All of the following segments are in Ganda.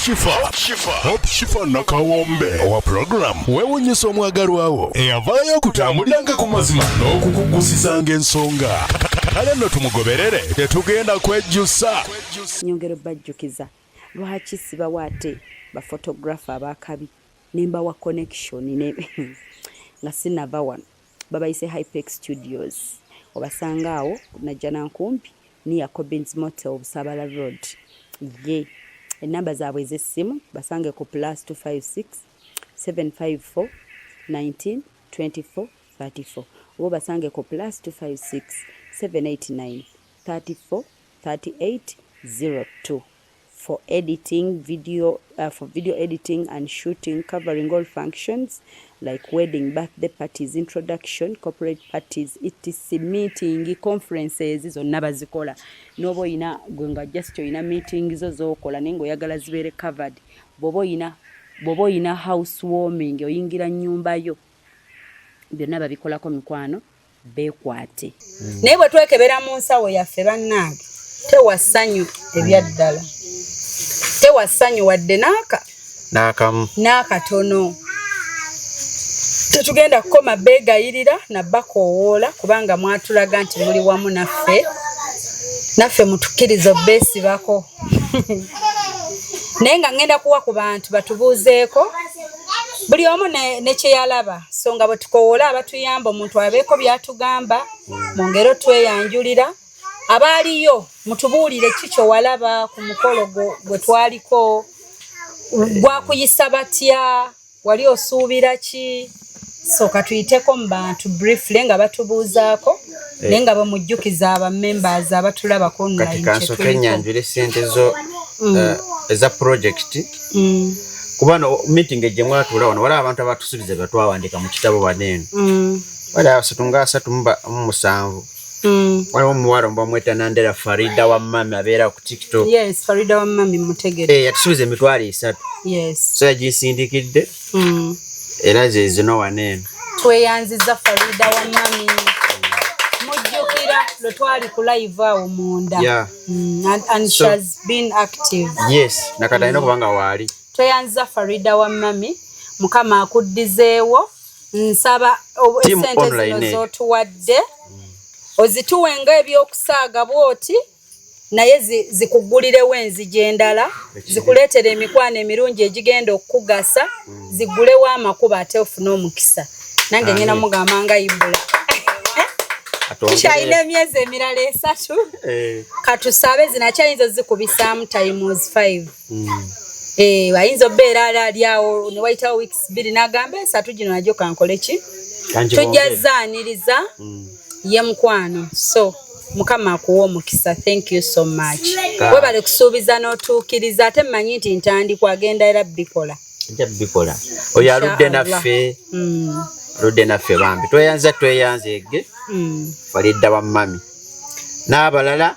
Hope Shifa nakawombe owa program wewunyisa omwagalwawo eyavaayo okutambuliranga ku mazima n'okukugusizanga ensonga kale nno tumugoberere tetugenda kwejjusa nyongero bajjukiza lwaki sibawaate bafotografa abakabi nemba wa connection ne nga sinava wano babayise Hypex Studios obasanga awo najja nankumpi ni Jacobins Motel Busabala Road ye enamba zaabwe ez'essimu basange ku +256 754 19 24 34 oba basange ku +256 789 34 38 02 for editing video editing and shooting covering all functions like wedding, birthday parties, introduction, corporate parties, etc meeting, conferences zonna bazikola nobo ina gwenga just ina meeting zo kola nengo yagala zibere covered bobo ina housewarming oyingira nyumba yo byonna babikola ko mikwano bekwate naye bwe twekebera mu nsawo yaffe bannange tewasanyu ebyaddala tewasanyu wadde n'akatono tetugenda kukoma beegayirira nabbakowoola kubanga mwatulaga nti muli wamu naffe mutukkirizo beesibako naye nga ngenda kuwa ku bantu batubuuzeeko buli omu ne kyeyalaba so nga bwe tukowoola abatuyamba omuntu abeeko byatugamba mu ngero tweyanjulira abaaliyo mutubuulire kikyo walaba ku mukolo gwe twaliko gwakuyisa batya wali osuubira ki so katuyiteko mu bantu briefly nga batubuuzaako naye nga bamujjukiza abamembers abatulabako online kati kansooka ennyanjula essente zo eza project kubanga meeting gye mwatuula wano waliwo abantu abatusuubiza bye twawandiika mu kitabo baneeno waliwo asatu nga 37 waliwo omuwala omubamweta Nandera Farida wa mami abeera ku TikTok. Yes, Farida wa mami mutegere. Yatusuubiza emitwalo 3. Yes. So yagisindikidde. Era ze zino waneeno. Tweyanziza Farida wa mami. Mujjukira lwe twali ku live awo munda. Yeah. And she has been active. Yes, nakatalina kubanga waali. Tweyanziza Farida wa mami. Mukama akuddizeewo. Nsaba esente zino z'otuwadde. Ozituwenga ebyokusaaga bwoti naye zikugulirewo enzigi endala zikuleetera emikwano emirungi egigenda okukugasa zigulewo amakuba ate ofune omukisa nange nyina mugamba nga Ibula tukyalina emyezi emirala 3 katusabe zinakyayinza zikubisaamu times 5 ayinza obbeera ali awo ne wayitawo weeks 2 n'agamba 3 gino nagyo kankole ki tujja zaaniriza ye mukwano so mukama akuwa omukisa thank you so much webale kusuubiza n'otuukiriza ate mmanyi nti ntandikwa agenda era bikola oyo aludde naffe bambi tweyanze ege Farida wa mami n'abalala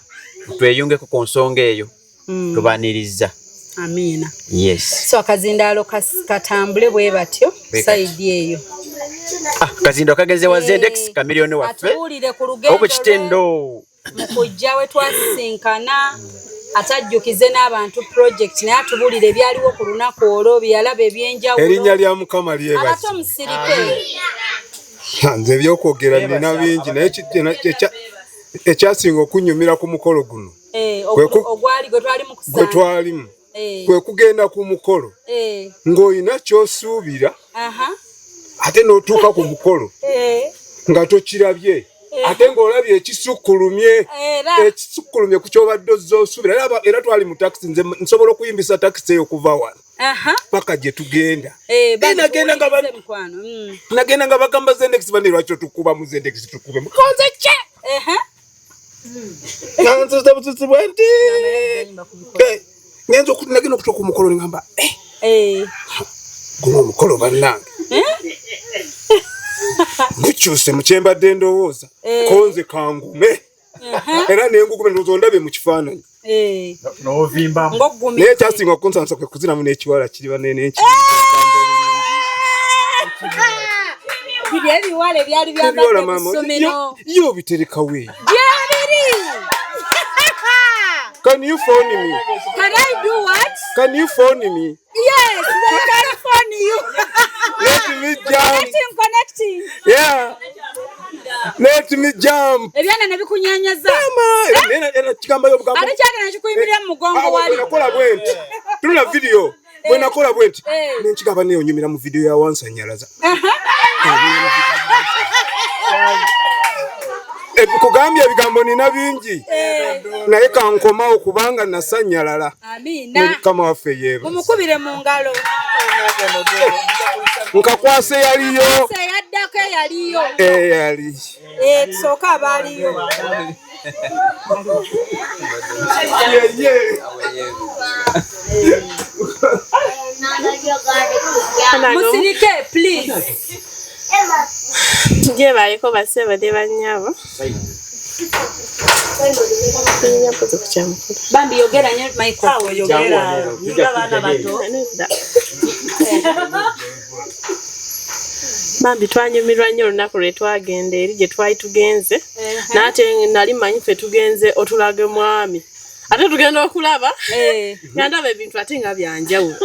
tweyungeko ku nsonga eyo tubaniriza amina yes so akazindaalo katambule bwe batyo saidi eyo kazindo kageze wa Zendex kamilioni waffe obo kitendo mukujja we twasinkana atajjukize n'abantu project naye atubulire ebyaliwo ku lunaku olwo byalaba ebyenjawulo erinnya lya Mukama lyebazibwe abato musirike nze ebyokwogera nina bingi naye ekyasinga okunyumira ku mukolo guno gwe twalimu kwe kugenda ku mukolo ng'olina ky'osuubira ate n'otuuka ku mukolo nga tokirabye ate ng'olabye ekisukkulumye ku kyobadde ozosuubira era twali mu takisi nze nsobola okuyimbisa takisi eyo kuva wano paka gye tugenda nagenda nga bagamba Zendex bane lwaki otukuba mu Zendex tukube mukonze kye nanzuzabuzibwa nti nagenda okutuuka ku mukolo ngamba guno omukolo bannange ngukyuse mukyembadde ndowooza konze kangume era nengugume ndozondabe mu kifaananyi naye kyasinga okunsansa kwe kuziramu n'ekiwala kiri banene ebiwala byali byambadde mu ssomero yo biterekawe Can you phone me? Can I do what? Can you phone me? Yes, they can phone you. Let me jump. Connecting. Yeah. Let me jump. Ebyana nebikunyanyaza. Era kigamba yo bugambo. Ate kyagenda nekikuyimirira mu mugongo wali. Nakola bwenti. Tuna video. Bwe nakola bwenti. Nekigamba neyo nyumira mu video ya wansanyalaza. Kugambya ebigambo nina bingi naye kankomawo kubanga nasanyalala. Amina. Kama waffe yeeba. Mumukubire mu ngalo. Nkakwase yaliyo. Yaddako yaliyo. Yali. Tusooka abaaliyo. Musirike, please. Je baliko baseba de banyabo. Bambi yogera nyo microphone Yogera. Niba bana bato. Bambi twanyumirwa nnyo olunaku lwe twagenda eri gye twali tugenze. Nate nali manyi ffe tugenze otulage mwami. Ate tugenda okulaba. Ngandaba ebintu ate nga byanjawulo.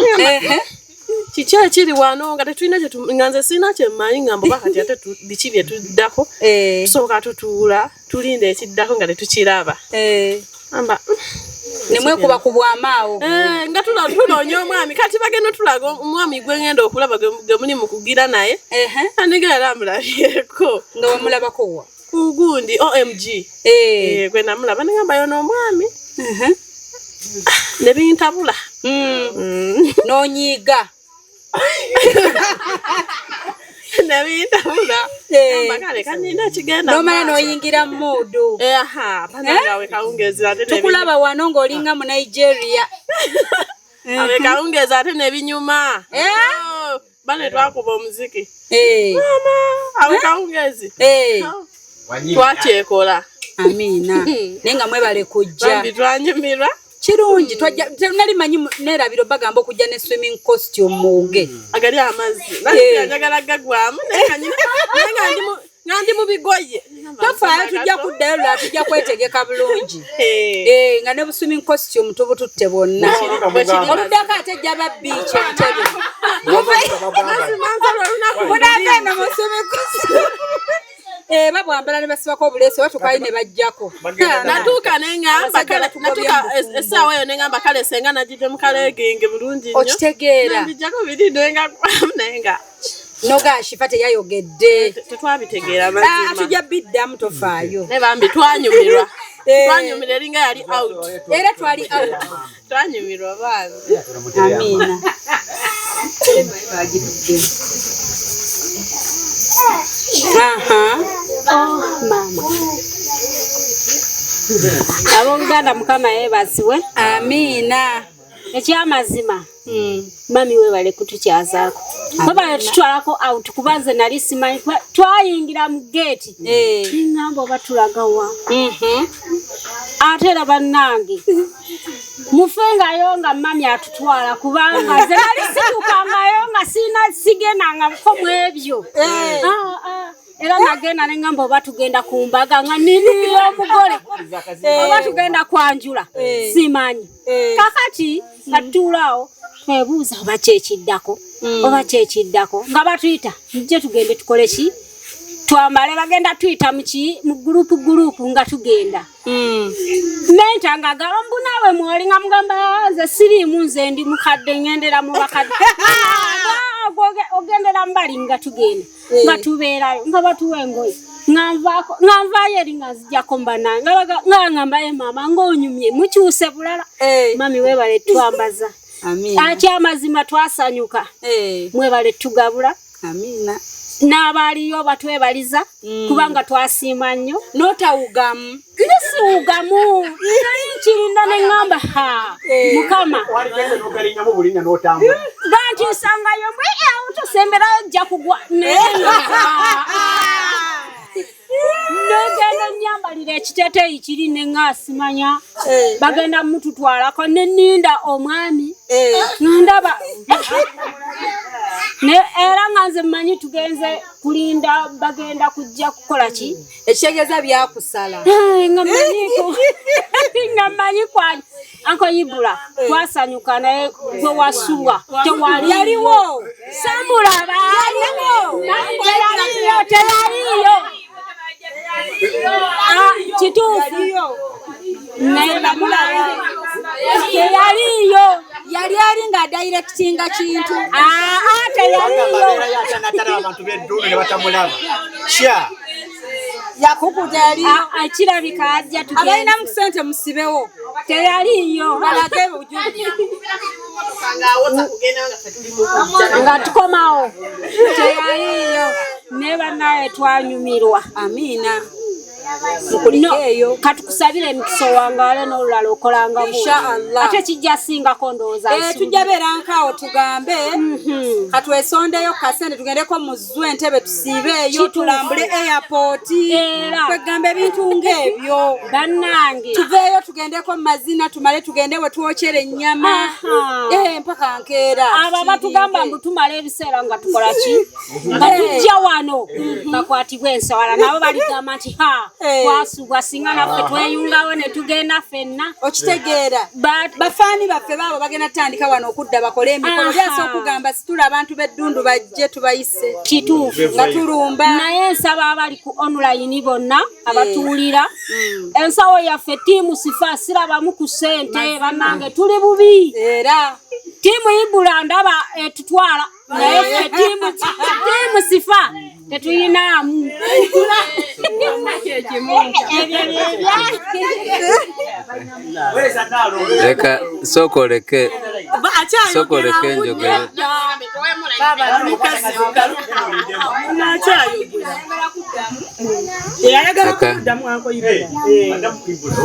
Chicha chiri wano nga tetulina kye nganze sina kye mmanyi ngambo bakati ate biki bye tuddako. Tusooka tutuula tulinde ekiddako nga tetukiraba. Amba nemwe kuba kubwamaawo. Nga tunoonya omwami kati bagenda tulaga omwami gwe ngenda okulaba ge muli mu kugira naye. Anegera amulabyeko. Nga wamulabako wa? Kugundi OMG. Gwe namulaba negamba yono omwami. Nebintabula. Nonyiga. Nebintabula. Bakale kanina kigenda. Nomala noyingira mudu. Pananga we kaungeza ate tukulaba wano ng'olinga mu Nigeria. Abe kaungeza ate nebinyuma. Bane twakuba omuziki. Mama, abe kaungezi. Twakyekola. Amina. Nenga mwebale kujja. Bambi twanyumirwa. Kirungi twajja nali manyi nerabiro bagamba okujja ne swimming costume muge. Agali amazzi. Nali njagala gagwamu ngandi mu bigoye. Tofaayo tujja kuddayo la tujja kwetegeka bulungi. Nga ne swimming costume tubututte bonna. Oluddako ate jaba beach entebe. Munagenda mu swimming costume. Babwambala ne basibako obuleese batukayi ne bajjako. Natuuka nengamba kale natuuka essaawa eyo nengamba kale senga najjidde mu kaleegingi bulungi nnyo. Okitegeera. Bijjako biri nenga noga shifa teyayogedde. Tetwabitegeera mazima. Atujja biddamu tofaayo. Ne bambi twanyumirwa. Twanyumirwa eringa yali out. Era twali out. Twanyumirwa bambi. Amina. Mama. Abonganda mukama yebasiwe. Amina. Ekyamazima. Mami we bale kutukyazaako. Baba tutwalako out kubanze nali simanyi twayingira mu gate. Ngamba batulaga wa. Ate la bannange. Mufengayo nga mami atutwala kubanga ze nali situkangayo nga sina sigenanga ko mwebyo. Era nagenda nengamba batugenda kumbaga nga nini omugole. Batugenda kwanjula. Simanyi. Kakati natulao twebuuza oba kyekiddako nga batuyita nje tugende tukole ki twambale bagenda tuyita mu gurupu nga tugenda menta nga galombu nawe mwoli nga mugamba nze siriimu nze ndi mukadde ngendera mu bakadde ogendera mbali nga tugenda nga tubeerayo nga batuwa engoye nganvaayo eri nga nzijjako mbananga ngangamba mama ng'onyumye mukyuse bulala mami webale twambaza. Akyamazima twasanyuka. Mwebale tugabula. Amina. N'abaaliyo batwebaliza kubanga twasiima nnyo. Notawugamu. Nisiwugamu. Naye nkirinda ne ngamba mukama. Banti nsangayo mbwe tosemberayo ojja kugwa. Nogenda nyambalira ekiteeteeyi kiri nengasimanya bagenda mututwalako neninda omwami ndaba ne era nganze mmanyi tugenze kulinda bagenda kujja kukola ki ekitegeeza byakusala nga mmanyi kwani Anko Ibula twasanyuka naye gwe wasuwa tewali Yaliwo. Samulaba yaliwo. Teyaliyo. Kituufu. Teyaliyo. Yali alinga directinga kintu. Teyaliyo. Yakukuta yaliyo. Kirabika ajja tugenda. Abalina mu ssente musibewo. Teyaliyo. Balage bujuji. Nga tukomawo. Teyaliyo. Ne bannaye twanyumirwa. Amina. No, katukusabire emikisa wangaale n'olulala okolanga bu. Inshallah. Ate kijja singako ndowooza. Tujja beera nkaawo tugambe katwesondeyo kasente tugendeko mu zzu entebe tusiibeeyo tulambule airport. Twegambe ebintu ng'ebyo. Bannange. Tuveeyo tugendeko mu mazina tumale tugende we twokera ennyama. Mpaka nkeera. Abo batugamba mbu tumala ebiseera nga tukola ki? Nga tujja wano bakwatibwa ensawala nabo baligamba nti twasubwa singa naffe tweyungawo ne tugenda ffenna. Okitegeera bafaani baffe baabo bagenda tutandika wano okudda bakole emikolo byasa okugamba situla abantu b'eddundu bajje tubayise. Kituufu nga tulumba. Naye nsaba abali ku online bonna abatuwulira ensawo yaffe ttiimu sifa sirabamu ku ssente bannange tuli bubi. Era Timu Ibula ndaba etutwala naye timu sifa tetuyinaamu. Leka sokoleke njogere.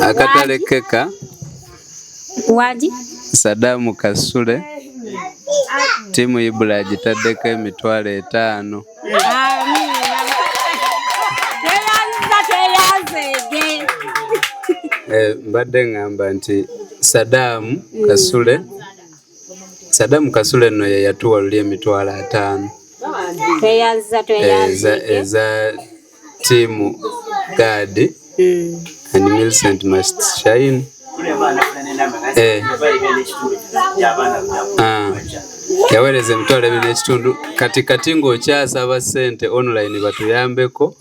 Akatalekeka Waji Sadamu Kasule timu Ibula agitaddeko emitwalo 5. Mbadde ngamba nti Sadamu Kasule no ye yatuwalula emitwalo 5. Eza timu Gadi and Millicent must shine. Yawereza emitwalo 2.5 kati ng'okyasaba ssente online batuyambeko.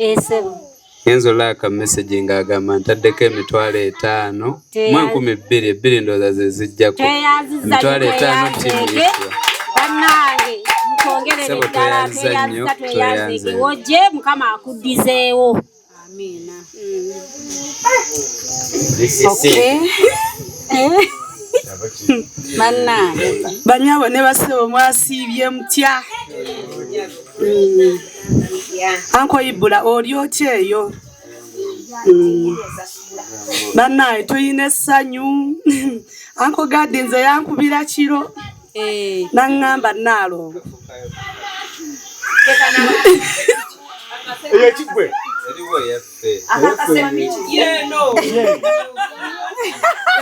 Yenzo laka message ngagamba ntaddeko emitwalo 5 mu 12 ndowooza ze zijjako emitwalo 5 timu Ibula. Bannange mukongerere ddala tweyanze wojje Mukama akuddizeewo. Amina. Manna banyabo ne basebo mwasiibye mutya. Anko Ibula oli otyeyo. Bannaye tuyina essanyu. Anko Gadi nze yankubira kiro. Naŋŋamba Naalongo. Ekigwe.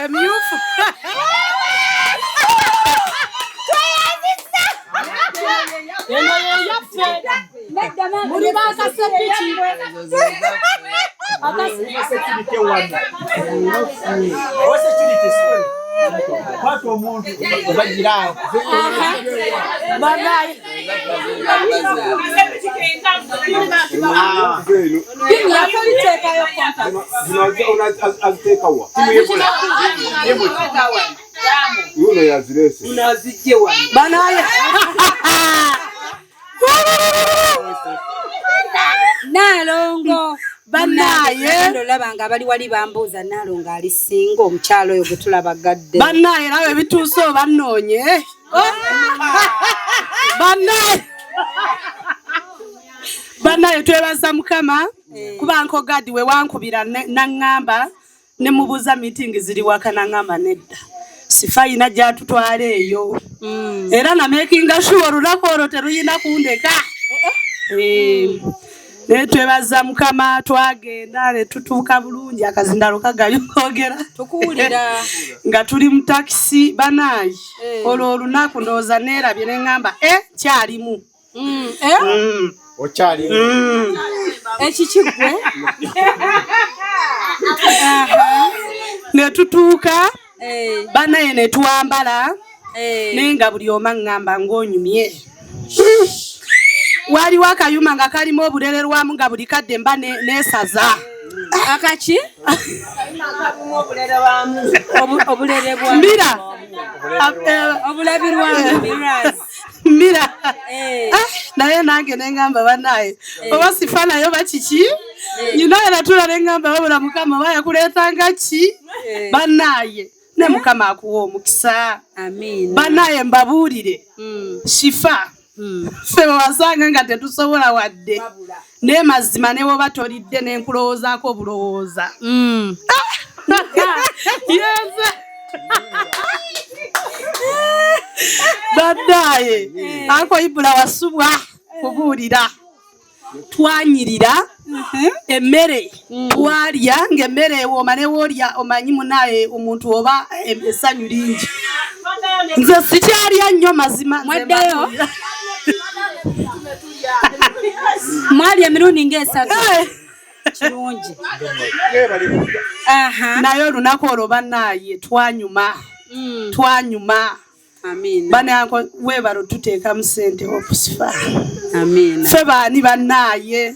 Emyufu. Muri bakasepiki. Watu omuntu obagirawo. Banaye. Yuno yazirese. Banaye. Naalongo. Banaye. Ndolabanga abali wali bambuuza Naalongo ali singa omukyalo oyo gwe tulabagadde. Banaye nawe bituuse obanoonye. Banaye twebaza Mukama kuba Anko Gadi we wankubira naŋŋamba ne mubuuza meeting ziri waka naŋŋamba nedda. Sifayina gyatutwala eyo. Era na making sure olunaku olwo teruyina kundeka. Ne twebaza Mukama twagenda ne tutuuka bulungi akazindalo kagali kwogera. Tukuwulira. Nga tuli mu taxi Banaye. Olwo olunaku ndowooza neerabye ne ŋŋamba kyalimu. Okyalimu. Ekikigwe. Ne tutuuka banaye ne twambala nenga buli oma ngamba ng'onyumye waliwo akayuma nga kalimu obulere lwamu nga buli kadde mba nesaza akaki mbira mbira naye nange nengamba banaye oba sifa nayo bakiki nyinaye natula nengamba babula mukama bayakuleetanga ki banaye ne mukama akuwa omukisa banaye mbabuulire shifa ffe wasanga nga tetusobola wadde ne mazima ne woba tolidde nenkulowoozaako obulowooza banaye Anko Ibula wasubwa kubuulira twanyirira emmere twalya ng'emmere ewooma ne woolya omanyi munaye omuntu oba essanyu lingi nze sikyalya nnyo mazima mwaddayo mwali emirundi ng'esatu kirungi naye olunaku olwo banaye twanyuma bananko weebalo tuteekamu ssente okusifa ffe baani banaye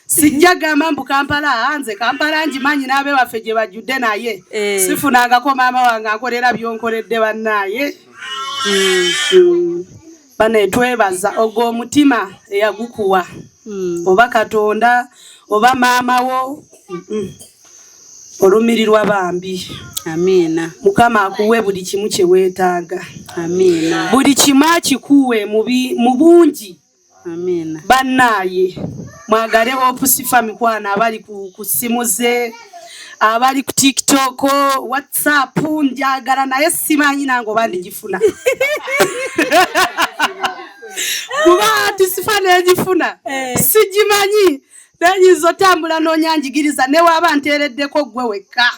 sijja gamba mbu Kampala nze Kampala ngimanyi n'abe waffe gye bajjudde naye sifunangako maama wange ankolera byonkoledde banaye bane twebaza ogwo omutima eyagukuwa oba Katonda oba maama wo olumirirwa bambi mukama akuwe buli kimu kye weetaaga buli kimu akikuwe mu bungi banaye mwagale opusifa mikwana abali ku simu ze abali ku TikTok WhatsApp njagala naye simanyi nange oba ndigifuna kuba tisifa negifuna sigimanyi nenyinza otambula n'onyanjigiriza ne waaba nteereddeko gwe wekka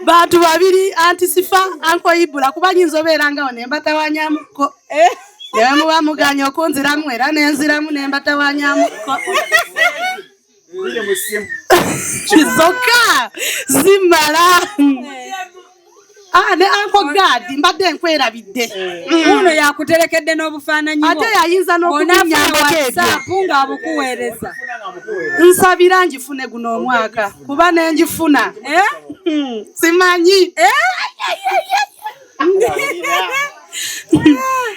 bantu babiri antisifa Anko Ibula kuba nyinza obeerangawo ne mbatawanyamuko newe muba muganya okunziramu era nenziramu ne mbatawanyamuko kizoka zimala ne Anko Gadi mbadde nkwerabidde uno yakuterekedde n'obufaananyi ate yayinza n'okunyanga abukuweereza nsabira ngifune guno omwaka kuba nengifuna simanyi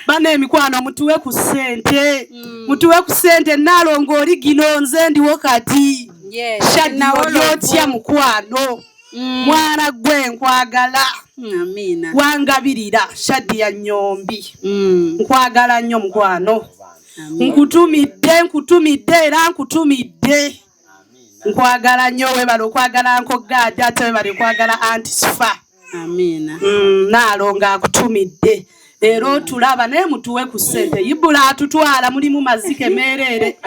bana emikwano mutuwe ku ssente nalongo oli gino nze ndiwo kati Shadi olyotya mukwano mwana gwe nkwagala wangabirira Shadi ya Nyombi nkwagala nnyo mukwano nkutumidde era nkutumidde nkwagala nnyo webale okwagala Anko Gadi ate webale okwagala Antisifa naalonga akutumidde era otulaba naye mutuwe ku ssente Ibula atutwala mulimu mazike meerere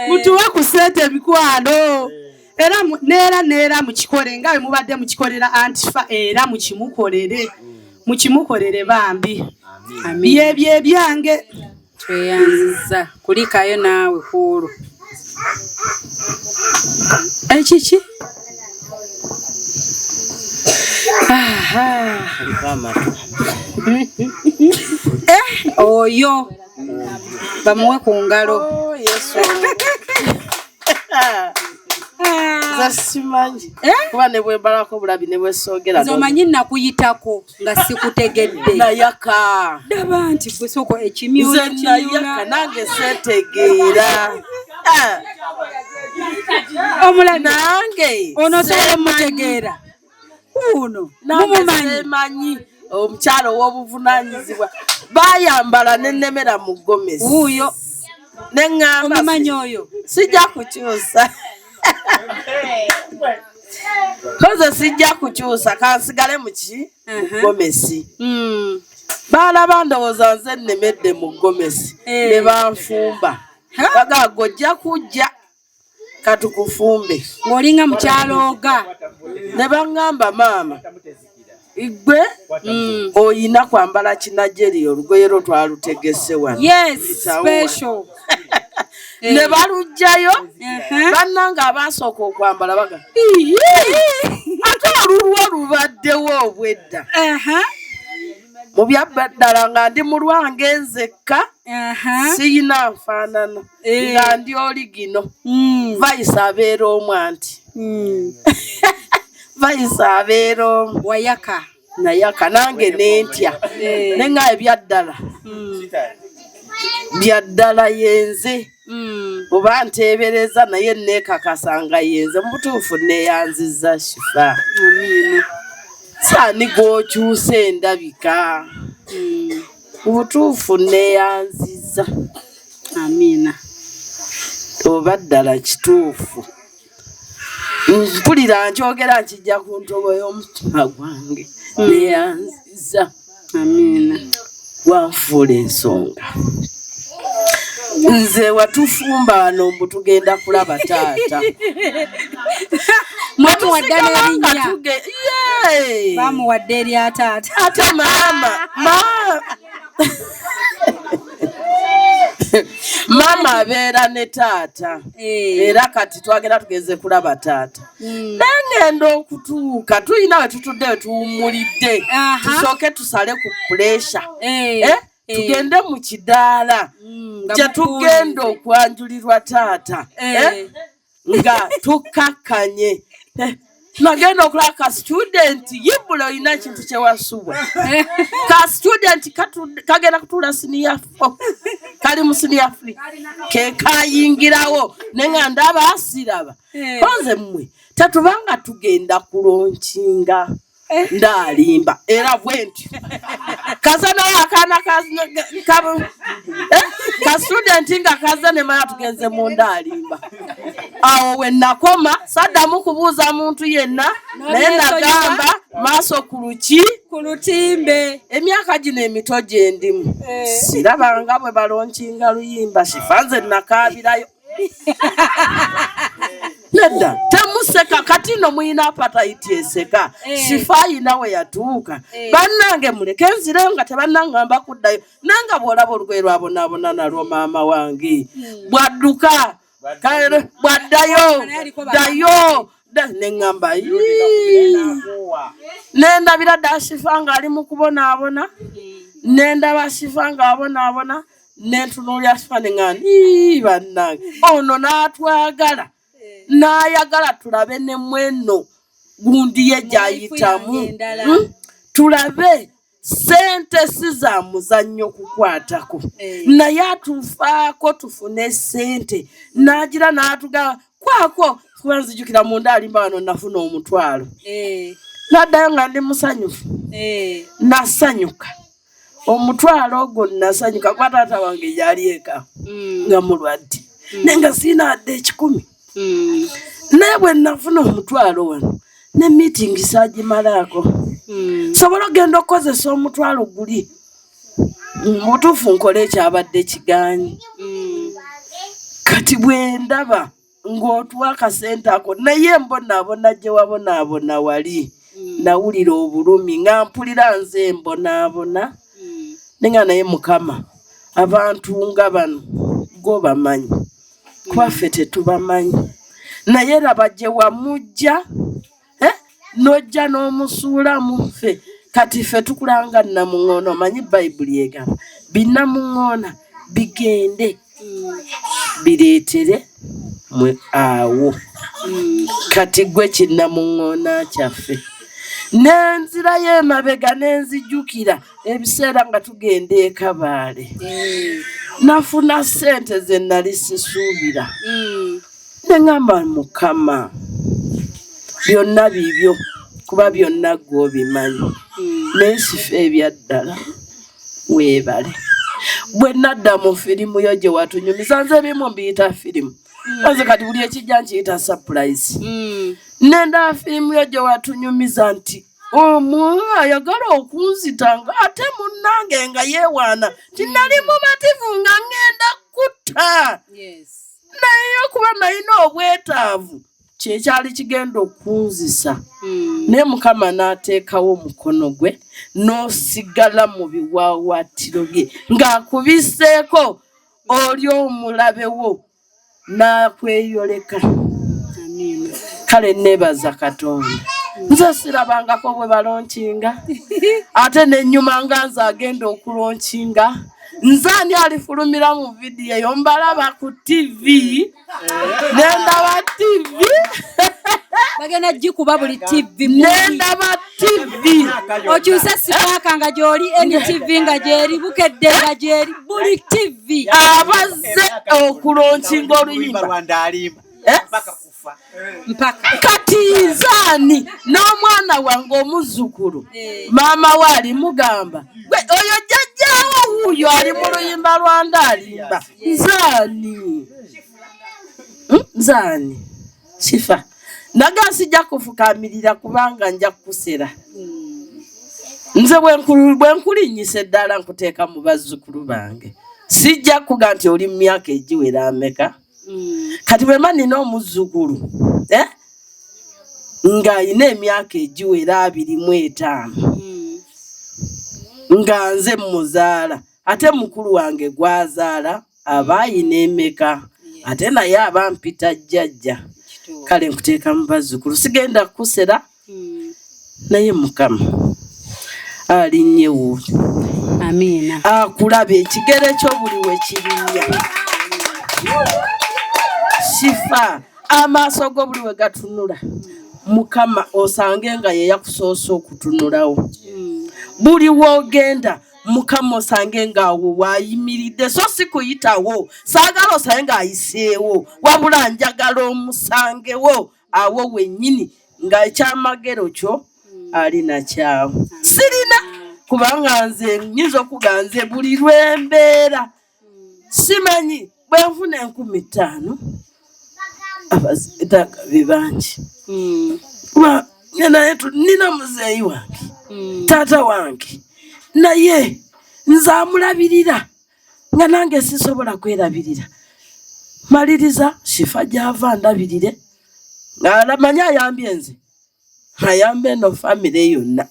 mutuwe ku ssente mikwano era neera mukikole nga bwe mubadde mukikolera Antifa era mukimukolere bambi byebye byange tweyanziza kulikayo naawe kuolwo ekiki oyo bamuwe ku ngalo zasimanyi kuba ne bwembalako bulabi ne bwesogera nzomanyi nakuyitako nga sikutegedde nayaka daba nti gwesoko ekimyula nayaka nange setegeera omulabi nange ono sobola mutegeera uno mumumanyi omukyalo ow'obuvunanyizibwa bayambala nenemera mu Gomesi uyo neŋŋamba omumanyi oyo sijja kukyusa koze sijja kukyusa kansigale muki Gomesi balaba ndowooza nze nnemedde mu Gomesi ne banfumba bagamba ojja kujja katukufumbe ng'olinga mukyalooga ne baŋŋamba maama igwe oyina kwambala kinajeri olugoye lwo twalutegese wano yes special ne balujjayo bannanga abasooka okwambala baga ate olulwo lubaddewo obwedda mu byaddala nga ndi mu lwange nzekka siyina nfaanana nga ndi oli gino vayisi abeera omu anti vayisi abeera omu wayaka nayaka nange nentya nenga byaddala yenze oba nteebereza naye neekakasanga yenze mu butuufu neeyanziza shifa saani gw'okyusa endabika mu butuufu neeyanziza amina oba ddala kituufu mpulira nkyogera nkijja ku ntobo y'omutima gwange neeyanziza amina wanfuula ensonga nze watufumba wano mbu tugenda kulaba taata mwamuwadde n'erinnya bamuwadde erya taata ate maama abeera ne taata era kati twagenda tugeze kulaba taata nengenda okutuuka tulina we tutudde we tuwummulidde tusooke tusale ku puresha tugende mu kidaala gye tugenda okwanjulirwa taata nga tukakkanye nagenda okulaba ka student yibbula olina ekintu kyewasubwa ka student kagenda kutuula siniya 4 kali mu siniya 3 ke kayingirawo nenga ndaba asiraba konze mmwe tetubanga tugenda kulonkinga ndalimba era bwenti kazanayo akaana ka student nga kaza ne maya tugenze mu ndalimba awo we nakoma saddamu kubuuza muntu yenna naye nagamba maaso ku lutimbe emyaka gino emito gye ndimu sirabanga bwe balonkinga luyimba shifanze nakaabirayo nedda temuseka kati no muyina apatayiti eseka sifaayi nawe yatuuka bannange muleke nzireyo nga tebannangamba kuddayo nanga bw'olaba olugoye lwabonaabona nalwo maama wange bwadduka bwaddayo ddayo neŋŋamba nendabira dda shifa nga ali mu kubonaabona nendaba shifa nga abonaabona nentunuulya shifa neŋŋandi bannange ono n'atwagala n'ayagala tulabe ne mweno gundi ye gy'ayitamu tulabe sente si za muzannyo kukwatako naye atufaako tufune sente n'agira n'atugamba kwako kuba nzijukira mu ndaalimba wano nafuna omutwalo naddayo nga ndi musanyufu nasanyuka omutwalo ogwo nasanyuka kwa taata wange yali eka nga mulwadde nenga siina adde 10 naye bwe nafuna omutwalo wano ne meeting saagimalaako sobola ogenda okukozesa omutwalo guli mutuufu nkole ekyabadde kigaanyi kati bwe ndaba ng'otuwa akasente ako naye mbonaabona gye wabonaabona wali nawulira obulumi nga mpulira nze mbonaabona nenga naye Mukama abantu nga bano gobamanyi kuba ffe tetubamanyi naye raba gye wamujja nojja n'omusuulamu ffe kati ffe tukulanga namuŋŋoona manyi bayibuli egamba binamuŋŋoona bigende bireetere mwe awo kati gwe kinnamuŋŋoona kyaffe nenzirayo emabega nenzijjukira ebiseera nga tugenda ekabaale nafuna sente ze nali sisuubira neŋŋamba Mukama byonna bibyo kuba byonna gwe obimanyi naye sifa ebyaddala weebale bwe nadda mu firimu yo gye watunyumiza nze ebimu mbiyita firimu oze kati buli ekijja nkiyita surprise nenda firimu yo gye watunyumiza nti omu ayagala okunzitanga ate munnange nga yeewaana tinali mumativu nga ŋŋenda kutta naye okuba nalina obwetaavu kyekyali kigenda okunzisa naye Mukama n'ateekawo omukono gwe n'osigala mu biwawaatiro bye ng'akubiseeko oli omulabe wo nakweyoleka. Kale nebaza Katonda. Nze sirabangako bwe balonkinga. Ate n'ennyuma nga nze agenda okulonkinga. Nzani alifulumira mu video eyo mbalaba ku TV. Nendaba TV. Bagenda jikuba buli TV. Nendaba TV. Okyusa sipaka nga gyoli NTV nga gyeri bukedde nga gyeri buli TV. Abaze okulonkinga oluyimba. Mpaka kati nzani n'omwana wange omuzzukulu maama we alimugamba oyo jjajjaawo wuuyo ali mu luyimba lwa Ndaalimba. Nzani Sifa naga sijja kufukamirira kubanga nja kusera. Nze bwe nkulinyisa ddala nkuteeka mu bazzukulu bange sijja kuga nti oli mu myaka egiwera ameka. Kati bwe nina omuzzukulu nga ayina emyaka egiwera 25 nga nze muzaala ate mukulu wange gwazaala aba ayina emeka ate naye aba mpita jjajja. Kale nkuteeka mu bazzukulu sigenda kusera naye Mukama alinnyewo. Amiina. Akulaba ekigere kyo buli we kirinnya. Sifa amaaso go buli we gatunula Mukama osange nga ye yakusoosa okutunulawo. Buli wogenda Mukama osange nga wayimiridde so si kuyitawo saagala osange nga ayiseewo wabula njagala omusangewo awo wennyini nga ekyamagero kyo ali nakyawo. Sirina kubanga nze nyiza okuganze buli lwembeera simanyi bwe nfuna 50,000 abazitaka bibanji. Kuba nina muzeeyi wange taata wange naye nzamulabirira nga nange sisobola kwerabirira. Maliriza Sifa gy'ava ndabirire alamanya ayambye nze ayambe no family yonna.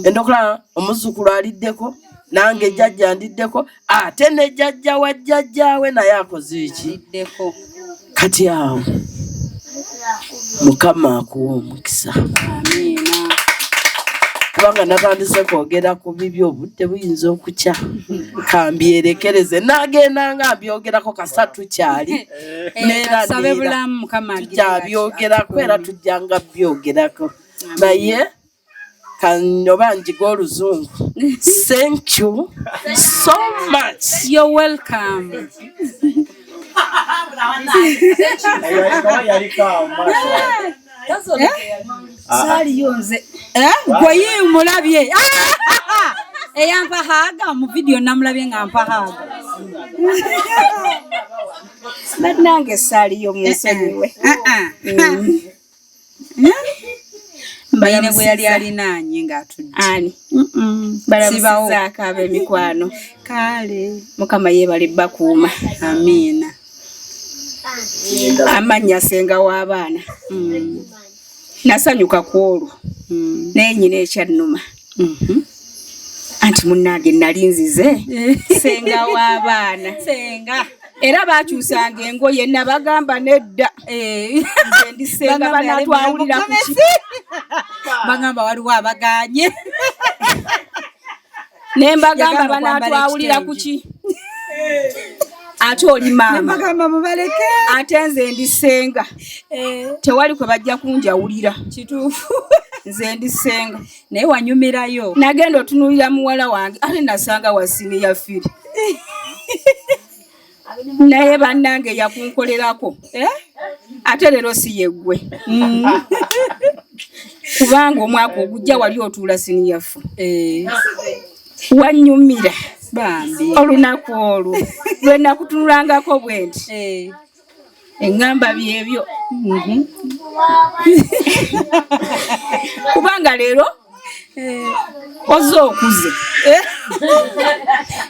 Endokola omuzzukulu aliddeko nange jjajja ndiddeko ate ne jjajja wa jjajjaawe naye akoze iki kati awo. Mukama akuwa omukisa. Amiina. Kubanga natandise kwogera ku bibyo obudde buyinza okukya kambyerekereze nagenda nga mbyogerako kasatu kyali sabe bulamu Mukama agirabyogerako era tujjanga byogerako naye kanyoba njiga oluzungu. Thank you so much. You're welcome. Sali yonze gwe mulabye eyampa haga mu video namulabye nga mpa haga nange sali yo musonyiwe mbayine bwe yali alinanye nga atudde ani balamusiza akabe mikwano kale Mukama yebale bakuuma. Amiina. Amanya senga w'abaana nasanyuka kwolwo naye nyina ekyannuma anti munnange nalinzize senga w'abaana era bakyusanga engoye nabagamba nedda nze ndi senga banatwawulira kuki bagamba waliwo abaganye nembagamba banatwawulira kuki ate oli maama ate nze ndi senga tewali kwe bajja kunjawulira kituufu nze ndi senga naye wanyumirayo nagenda otunulira muwala wange ate nasanga wasini ya firi naye bannange yakunkolerako ate leero si yeggwe kubanga omwaka ogujja wali otuula sini yafu wanyumira bambi olunaku olwo lwe nakutunulangako bwe nti eŋŋamba byebyo kubanga leero oze okuze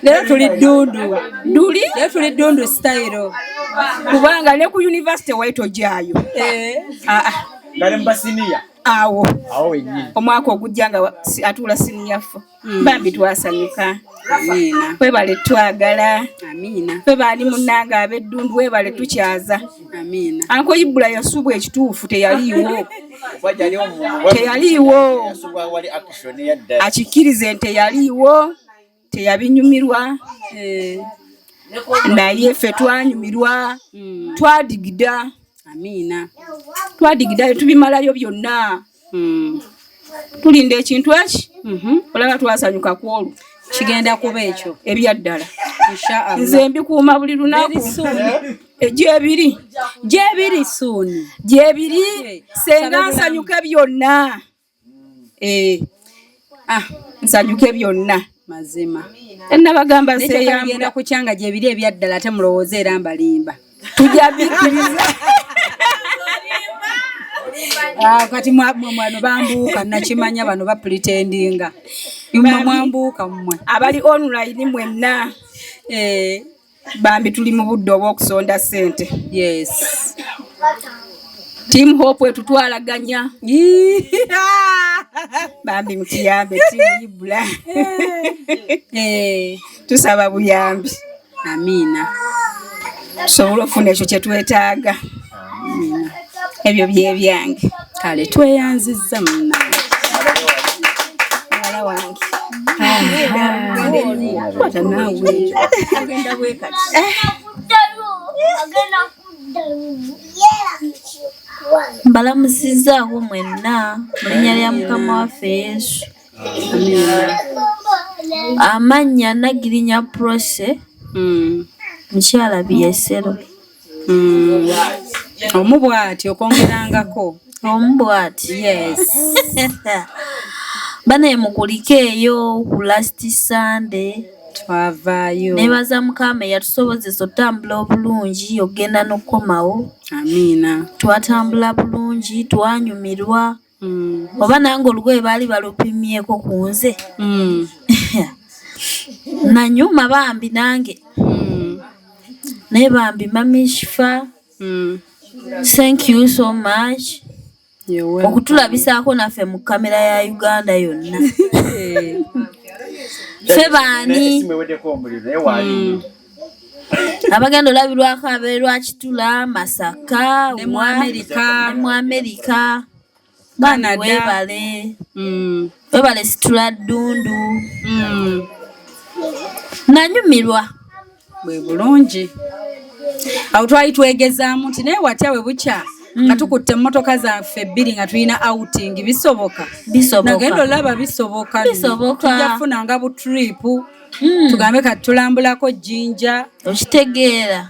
leero tuli ddundu leero tuli ddundu style kubanga ne ku university waito jayo ngale mbasiniya awo omwaka ogujja nga atuula siniyafo bambi twasanyuka. Amina. Webale twagala. Amina. Webali munanga abeddundu webale tukyaza. Amina. Anko Ibula yasubwa ekituufu teyaliiwo. Teyaliiwo. Akikirize nte yaliiwo. Teyabinyumirwa. Naye ffe twanyumirwa. Twadigida. Amina. Twadigida tubimalayo byonna. Tulinda ekintu eki. Olaba twasanyuka kwolu. Kigenda kuba ekyo ebyaddala. Inshallah. Nze mbikuuma buli lunaku. Gyebiri soon. Gyebiri senga nsanyuke byonna. Nsanyuke byonna. Mazima. Nabagamba seyambula ku kyanga gyebiri ebyaddala ate mulowooza era mbalimba. Tujabikiriza. Kati mwano bambuuka nakimanya bano ba pretendinga. Mwambuuka mmwe. Abali online mwenna. Bambi tuli mu budde obw'okusonda ssente. Yes. Team Hope tutwalaganya. Bambi mutiyambe Team Ibula. Tusaba buyambi. Amina. Tusobola okufuna ekyo kye twetaaga. Amina. Ebyo byebyange. Kale tweyanzizza munna. Wala wange. Kwata naawe. Agenda bwekati. Mbalamusizaawo mwenna mu linnya lya Mukama waffe Yesu. Amannya Nagirinya Prose. Mukyala Byesero. Omubwati okongerangako. Omubwati. Yes. Bane mukulike eyo ku last Sunday. Twavaayo. Nebaza Mukama yatusobozesa otambula obulungi ogenda n'okkomawo. Amina. Twatambula bulungi twanyumirwa. Oba nange olugoye baali balupimyeko ku nze. Nanyuma bambi nange. Naye bambi Mami Shifa. Thank you so much. Okutulabisaako naffe mu kamera ya Uganda yonna. Ffe baani abagenda olabirwako abeerwa Kitula, Masaka, ne mu Amerika, bani webale. Webale Situla Ddundu. Nanyumirwa. Bwe bulungi. Awo twali twegezaamu nti naye watya we bukya nga tukutte emmotoka zaffe bbiri nga tulina outing bisoboka. Nagenda olaba bisoboka. Tujafunanga bu trip. Tugambe kati tulambulako Jinja. Okitegeera.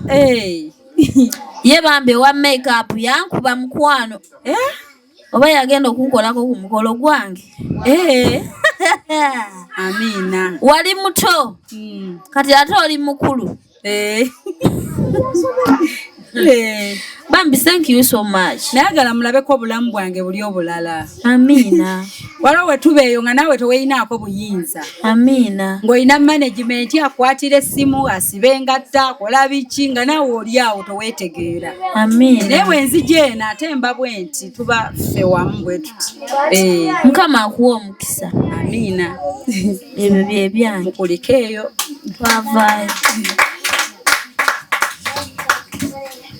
Ye bambi wa makeup yankuba mukwano. Oba yagenda okunkolako ku mukolo gwange. Amina. Wali muto. Kati ate oli mukulu. Bambi thank you so much. Nayagala mulabeko obulamu bwange buli obulala. Amina. Waliwo we tubeeyo nga naawe teweyinaako buyinza. Amina. Ng'olina management akwatira essimu asibe engatta akola biki nga naawe oli awo toweetegeera. Amina. Naye bwenzija eno ate mba bwe nti tuba ffe wamu bwe tuti. Mukama akuwa omukisa. Amina. Ebyo bye byange. Mukulike eyo. Twavaayo.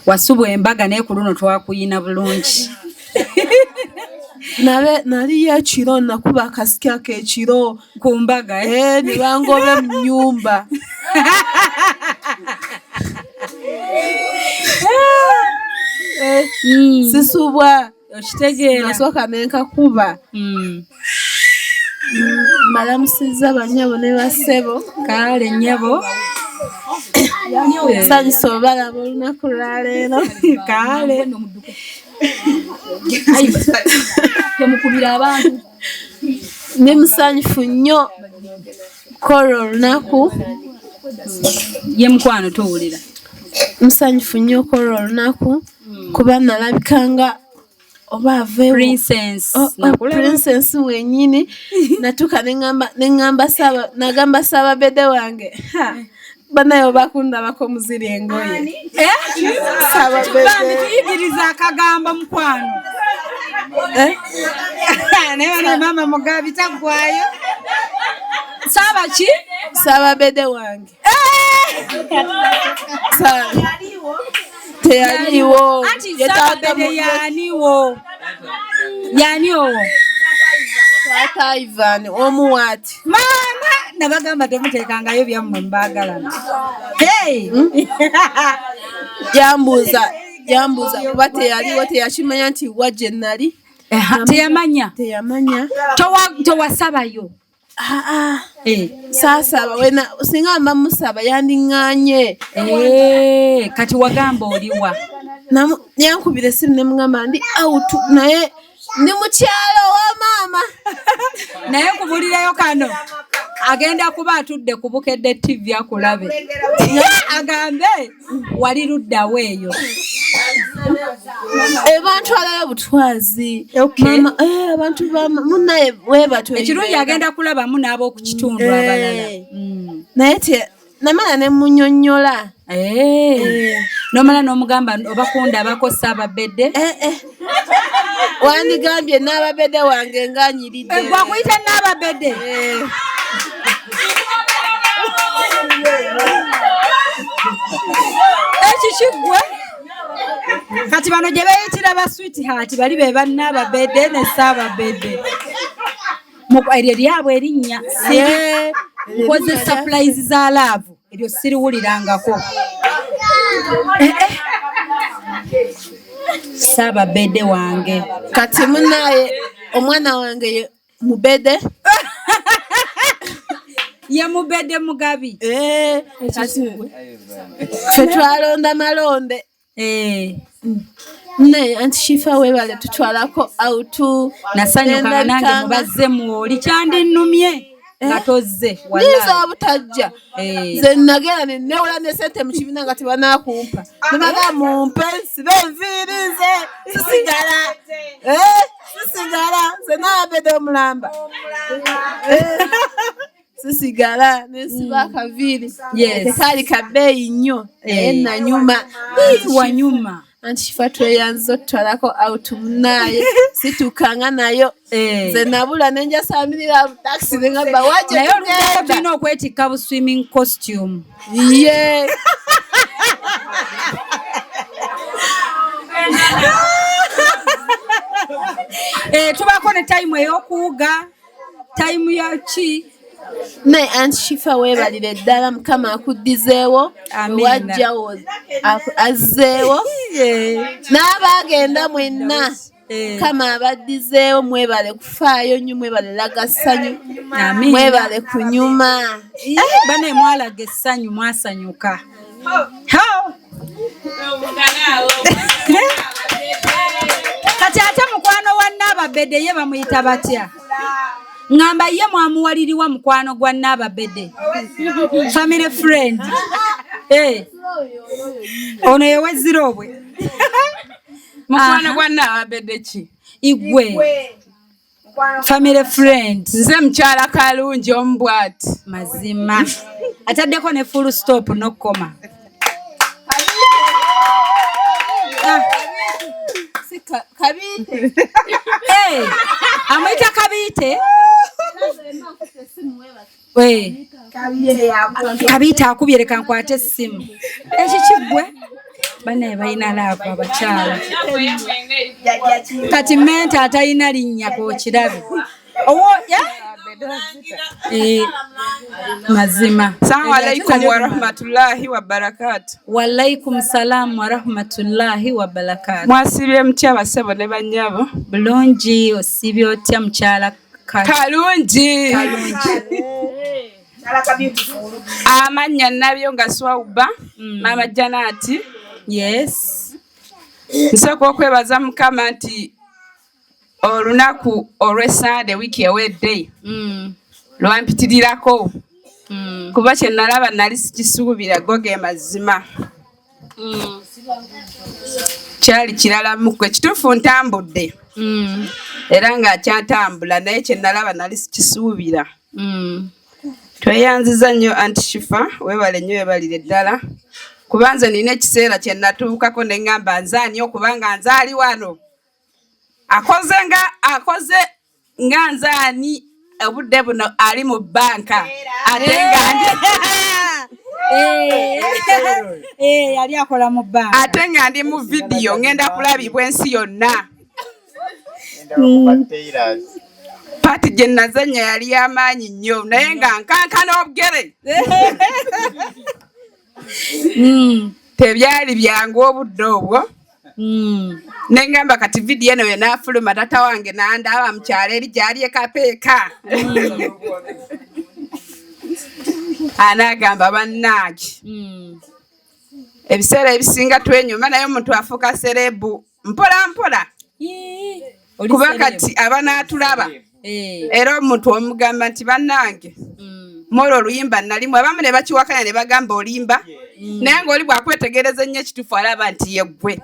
Wasubwa embaga naye ku luno twakuyina bulungi. Nali ekiro nakuba akasiki ak'ekiro ku mbaga. Ne bangobe mu nnyumba. Sisubwa. Okitegeera. Nasooka ne nkakuba. Mbalamusizza bannyabo ne bassebo. Kale nnyabo. Nsanyusa obalaba olunaku lwaleero. Kale. Temukubira abantu. Ne musanyufu nnyo kola olunaku. Ye mukwano tuwulira. Musanyufu nnyo kola olunaku kuba nalabikanga oba aveewo. Princess wennyini natuuka nagamba Ssaababedde wange. Banayo bakundabako muziri engoye. Ssaababedde. Tuyigiriza akagamba mukwano. Ne mama Mugabi tagwayo. Saba ki? Saba bede wange. Teyaliwo. Anti saba bede yaniwo. Yaniwo. Tata Ivan omuwati. Mama nabagamba temutekangayo byammwe mbagalana. Hey. Yambuza kuba teyaliwo teyakimanya nti wajje nali. Teyamanya. Towasabayo. Sasaba wena singa musaba yandinganye. Kati wagamba oliwa. Yankubira simu ne mugamba ndi out naye ndi mukyalo wa mama. Naye kubulirayo kano. Agenda kuba atudde ku Bukedde TV akulabe. Agambe wali ludda weeyo. Bantwalayo butwazi. Mama abantu munaye webatwe. Ekirungi agenda kulaba munabo ku kitundu abalala. Naye namala ne munyonnyola. Nomala n'omugamba obakunda abakosa ababedde. Wandigambye n'ababedde wange ng'anyiridde. Gwakuyita n'ababedde. Ekikigwe kati bano gye beeyitira ba sweetheart bali be bannaababedde ne saababedde. Eryo lyabwe erinnya nkoze surprise za laavu eryo siriwulirangako. Saababedde wange kati munaye omwana wange mubedde. Ye mubedde Mugabi. Twalonda malonde. Ne Aunty Shifa webale tutwalako autu. Nasanyuka nange mubazze mwoli kyandinumye nga tozze. Niza obutajja. Ze nagera ne newula ne sente mu kibiina nga tebanakumpa. Nabaga mumpe sibenvirize sisigala. Sisigala ze nabedde omulamba. Sisigala nesiba kaviri. Tekali kabeeyi nnyo na nyuma wanyuma. Aunty Shifa tweyanzo tutwalako autu munaye situkanga nayo. Ze nabula nenja samirira taxi ngamba waje nayo tulina okwetikka bu swimming costume. Tubako ne time ey'okuwuga time ya ki. Naye Aunty Shifa webalire ddala Mukama akuddizeewo wajjawo azzeewo n'abaagenda mwenna Kama abaddizeewo mwebale kufaayo nnyo mwebale laga ssanyu mwebale kunyuma bane mwalaga essanyu mwasanyuka kati ate mukwano wa Naababedde ye bamuyita batya? Ngamba ye mwamuwaliriwa mukwano gwa Naababedde. Family friend. Ono yewe zirobwe. Mukwano gwa Naababedde ki? Igwe. Family friend. Nze mkyala kalungi ombwati. Mazima. Ataddeko ne full stop no koma. Kabite. Amwita Kabite. Kabite akubye leka nkwate essimu. Ekikigwe bane bayina laavu abakyala. Kati menta atayina linnya ko kirabe. Mazima. Assalamu alaikum wa rahmatullahi wa barakatuh. Wa alaikum salam wa rahmatullahi wa barakatuh. Mwasibye mutya basebo ne banyabo? Bulungi osibye otya mukyala kalungi. Amanya nabyo nga Swauba Mama Janati. Yes. Nsoko okwebaza Mukama nti olunaku olw'Essande wiiki ewedde lwampitirirako kuba kye nalaba nali sikisuubira go ge mazima kyali kirala mukwe kituufu ntambudde era nga kyantambula naye kye nalaba nali sikisuubira tweyanziza nnyo Aunty Shifa weebale nnyo weebalire ddala kubanze nina ekiseera kye natuukako ne ŋŋamba nze ani okubanga nze ali wano akoze nga nzaani obudde buno ali mu banka ate yali akola mu banka ate nga ndi mu video ngenda kulabibwa ensi yonna. Pati gye nazanya yali y'amaanyi nnyo naye nga nkankana obugere. Tebyali byangu obudde obwo. Nengamba kati video eno yenaafuluma tata wange n'andaba mu kyalo eri gyali ekapeeka. Anagamba bannange ebiseera ebisinga twenyuma naye omuntu afuuka serebu mpola mpola kuba kati abanaatulaba era omuntu omugamba nti bannange mwola oluyimba nalimu abamu ne bakiwakanya ne bagamba olimba naye ng'oli bwakwetegereza ennyo ekituufu alaba nti yeggwe.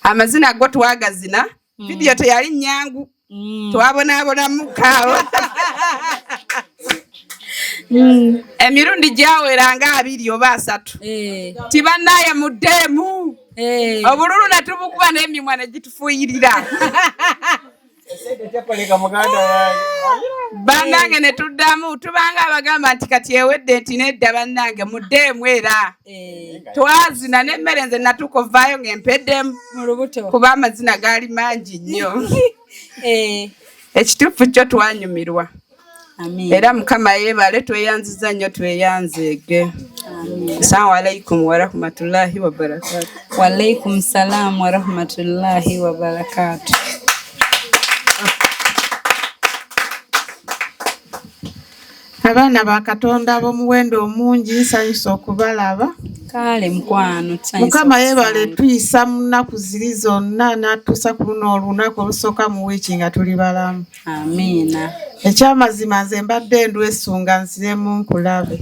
Amazina go twagazina vidiyo teyali nnyangu twabonaabonamu kaawo. Emirundi gyaweranga 2 oba 3 tibannaye muddeemu obululu natubukuba n'emimwa ne gitufuuyirira. Bannange ne tuddamu tubanga abagamba nti kati ewedde nti nedda bannange muddeemu era twazina n'emmere nze natuuka ovaayo ng'empeddemu kuba amazina gaali mangi nnyo. Ekituufu kyo twanyumirwa. Era Mukama yeebale tweyanziza nnyo tweyanzeege. Assalamu alaikum warahmatullahi wabarakatuh. Walaikum salam warahmatullahi wabarakatuh. Abaana ba Katonda ab'omuwendo omungi nsanyusa okubalaba. Kale mukwano Mukama yeebale tuyisa mu nnaku ziri zonna n'atuusa ku luno olunaku olusooka mu wiiki nga tuli balamu. Amiina. Ekyamazima nze mbadde ndwesunga nziremu nkulabe.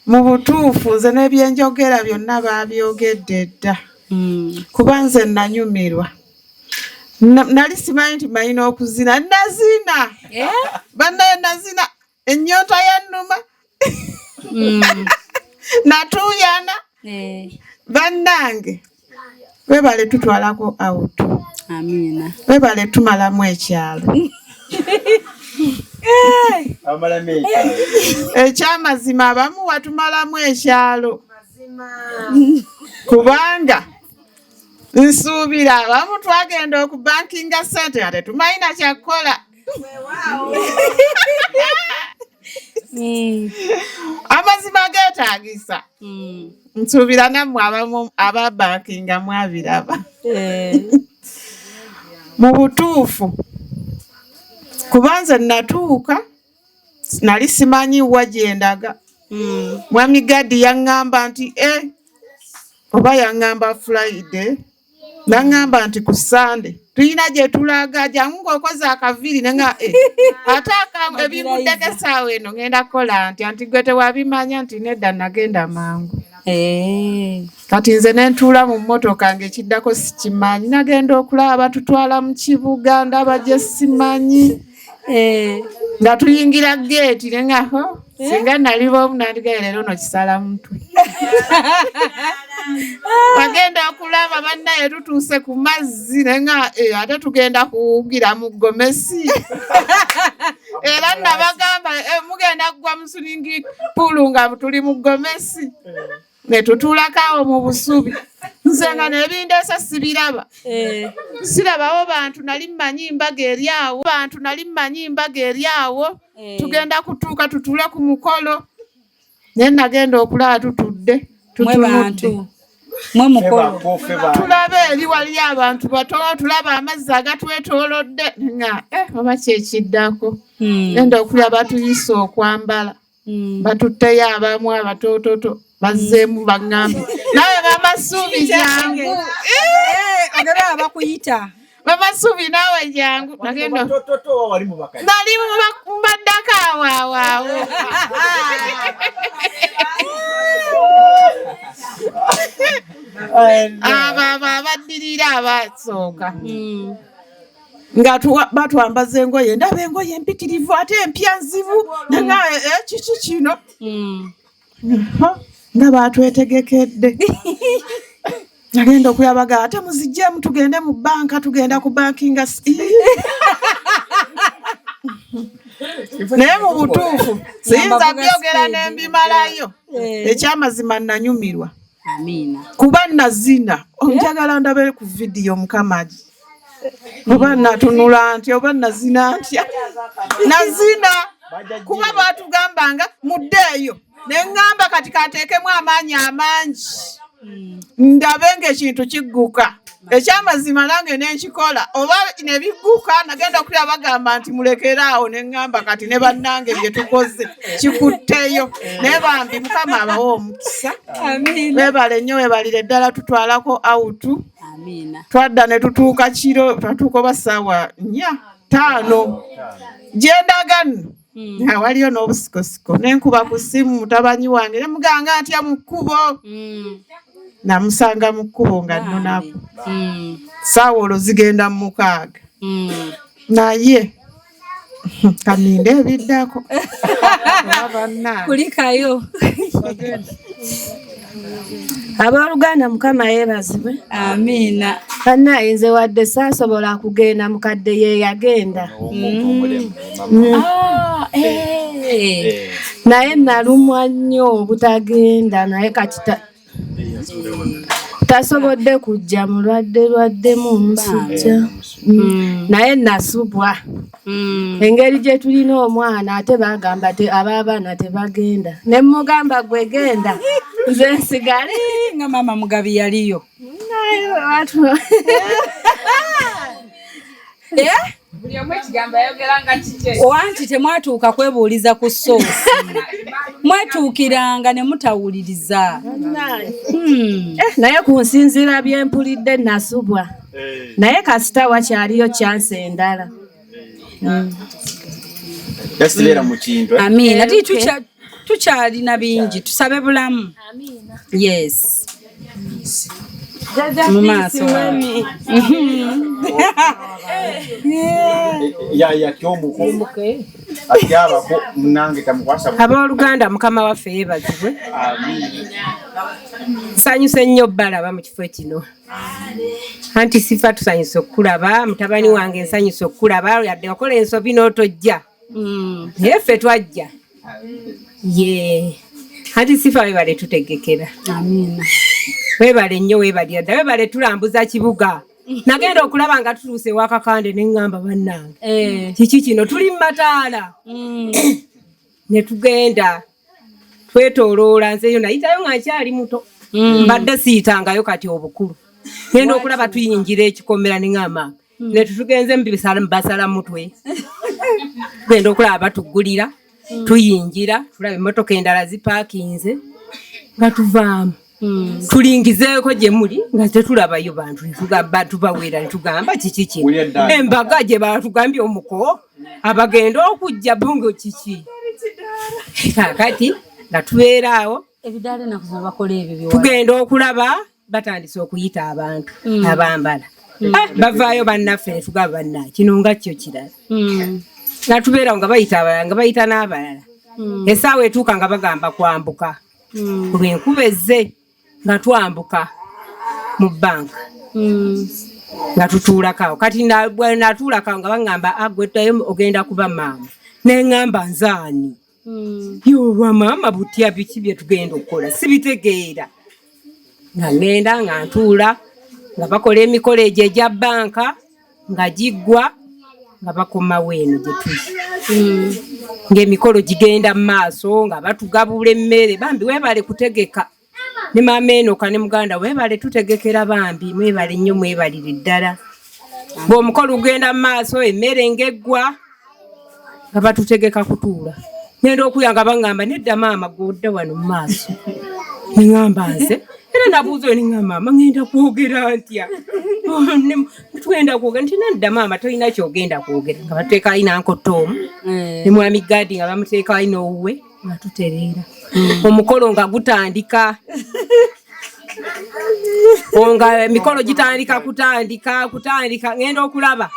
Mu butuufu nze n'ebyenjogera byonna baabyogedde dda. Kuba nze nanyumirwa. Nali simanyi nti mayina okuzina. Nazina. Bannaye nazina ennyota yannuma. Natuyana. Bannange webale tutwalako awutu. Amiina. Webale tumalamu ekyalo. Ekyamazima abamu watumalamu ekyalo. Kubanga nsuubira abamu twagenda okubankinga ssente nga tetumalina kyakukola. Amazima geetaagisa. Nsuubira nammwe abamu ababankinga mwabiraba. Mu butuufu kuba nze natuuka nali simanyi wa gye ndaga. Mwami Gadi yaŋŋamba nti oba yaŋŋamba Friday naŋŋamba nti ku Sunday tulina gye tulaga jangu ng'okoze akaviiri nenga ate ebibuddeko essaawa eno ngenda kukola nti gwe tewabimanya nti nedda nagenda mangu. Kati nze ne ntuula mu mmotoka ng'ekiddako sikimanyi nagenda okulaba batutwala mu kibuga ndaba gye simanyi nga tuyingira geeti nenga singa naliba omu nandigaye leero no kisala mutwe. Bagenda okulaba bannaye tutuuse ku mazzi nenga ate tugenda kuwugira mu Gomesi. Era nabagamba mugenda kugwa mu swimming pool nga tuli mu Gomesi. Ne tutuulako awo mu busubi. Nze nga n'ebindeese sibiraba. Sirabawo bantu nali mmanyi mbaga eri awo. Tugenda kutuuka tutuule ku mukolo. Naye nagenda okulaba tutudde. Tutunudde. Tulabe eri wali abantu batono tulaba amazzi agatwetoolodde nga oba kyekiddako. Genda okulaba tuyise okwambala. Batutteyo abamu abatoototo. Bazzeemu baŋŋambe nawe bamasuubi jangu. Ogera abakuyita. Bamasuubi naawe jangu. Nagenda nali mbaddako awaawaawo. Abo abaddirira abasooka. Nga batwambaza engoye ndaba engoye empitirivu ate empya nzibu nga kiki kino. Nga batwetegekedde. nagenda okuyabaga ate muzijjemu tugende mu banka tugenda ku bankinga naye mu butuufu siyinza byogera n'embimalayo ekyamazima nanyumirwa kuba nazina onjagala ndabe ku vidiyo mukamaji oba natunula ntya oba nazina ntya nazina kuba batugambanga muddeeyo neŋŋamba kati kateekemu amaanyi amangi ndabe ng'ekintu kigguka ekyamazima nange nenkikola oba ne bigguka nagenda okulya bagamba nti mulekeraawo neŋŋamba kati ne bannange bye tukoze kikutteyo naye bambi mukama abawa omukisa weebale nnyo weebalire ddala tutwalako awutu twadda ne tutuuka kiro twatuuka oba ssaawa 4-5 gyendaga nno waliyo n'obusikosiko nenkuba ku ssimu mutabanyi wange ne muganga ntya mu kkubo namusanga mu kkubo nga nnonaku ssaawa olwo zigenda mu 6 naye kaninde ebiddako kulikayo abooluganda mukama yeebazibwe amiina bannaye nze wadde saasobola kugenda mukadde ye yagenda naye nalumwa nnyo obutagenda naye kati tasobodde kujja mulwadde musujja naye nasubwa engeri gye tulina omwana ate bagamba ab'abaana tebagenda ne mugamba gwe genda nze nsigale nga mama Mugabi yaliyo buli omu ekigambo ayogeranga kike wanti temwatuuka kwebuuliza ku soosi mwatuukiranga ne mutawuliriza naye ku nsinziira byempulidde nasubwa naye kasita wakyaliyo chance endala amiina tukyalina bingi tusabe bulamu yes mu maaso abooluganda mukama waffe yeebazibwe nsanyuse nnyo balaba mu kifo kino anti sifa tusanyuse okukulaba mutabani wange nsanyuse okukulaba yadde wakola ensobi n'otojja naye ffe twajja ye anti sifa weebale tutegekera amiina weebale nnyo weebali adda weebale tulambuza kibuga nagenda okulaba nga tutuuse wakakande neŋŋamba bannange kiki kino tuli mumataala ne tugenda twetooloola nzeyo nayitayo nga nkyali muto mbadde siyitangayo kati obukulu genda okulaba tuyingira ekikomera neŋŋamba ne tutugenze mbasala mutwe genda okulaba batuggulira tuyingira tulaba emmotoka endala zipaakinze nga tuvaamu tulingizeeko gye muli nga tetulabayo bantu netugamba tubaweera netugamba kiki kino embaga gye batugambye omuko abagenda okujja bongo kiki kakati nga tubeeraawo tugenda okulaba batandise okuyita abantu abambala bavaayo bannaffe netugamba banna kino nga kyo kirala nga tubeerawo nga bayita abalala nga bayita n'abalala essaawa etuuka nga bagamba kwambuka lwenkuba ezze nga twambuka mu banka nga tutuulakawo kati natuulakawo nga baŋŋamba agweddayo ogenda kuba maama neŋŋamba nzaani yoolwa maama butya biki bye tugenda okukola sibitegeera nga ŋŋenda nga ntuula nga bakola emikolo egyo egya banka nga giggwa nga bakomawo eno gye tuli ng'emikolo gigenda mu maaso nga batugabula emmere bambi weebale kutegeka ne maama enoka ne muganda weebale tutegekera bambi mwebale nnyo mwebalire ddala ng'omukolo ugenda mu maaso emmere ng'eggwa nga batutegeka kutuula ngenda okuya nga baŋŋamba nedda maama gw'odda wano mu maaso neŋŋamba nze era nabuuza oyo neŋŋamba maama ŋŋenda kwogera ntya tugenda kwogera nti nedda maama tolina kyogenda kwogera nga batuteekayo nankotoomu ne mwami Gadi nga bamuteekayo n'owuwe nga tutereera omukolo nga gutandika nga emikolo gitandika kutandika ngenda okulaba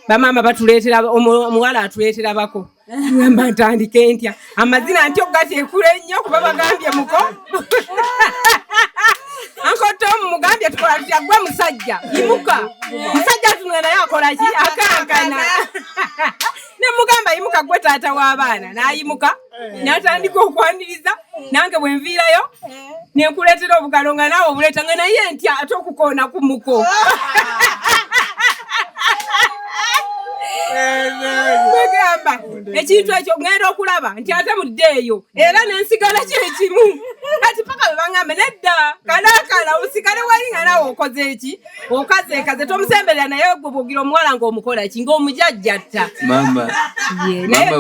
bamaama batuleetera omuwala atuleetera bako ngamba ntandike ntya amazina ntyo gateekula ennyo kuba bagambye muko Uncle Tom mugambye tukola tutya gwe musajja imuka musajja tunwe naye akola ki akankana ne mugamba imuka gwe taata w'abaana n'ayimuka n'atandika okwaniriza nange bwe nviirayo ne nkuleetera obugalo nga naawe obuleeta nga naye ntya ate okukoona ku muko Bagamba ekintu ekyo ngenda okulaba nti ate muddeeyo era nensigala kyekimu kati paka bebangamba nedda kalakala osigale wali nga nawe okoze eki okazeekaze tomusemberera naye gwe bwogira omuwala ng'omukola ki ng'omujajjatta mama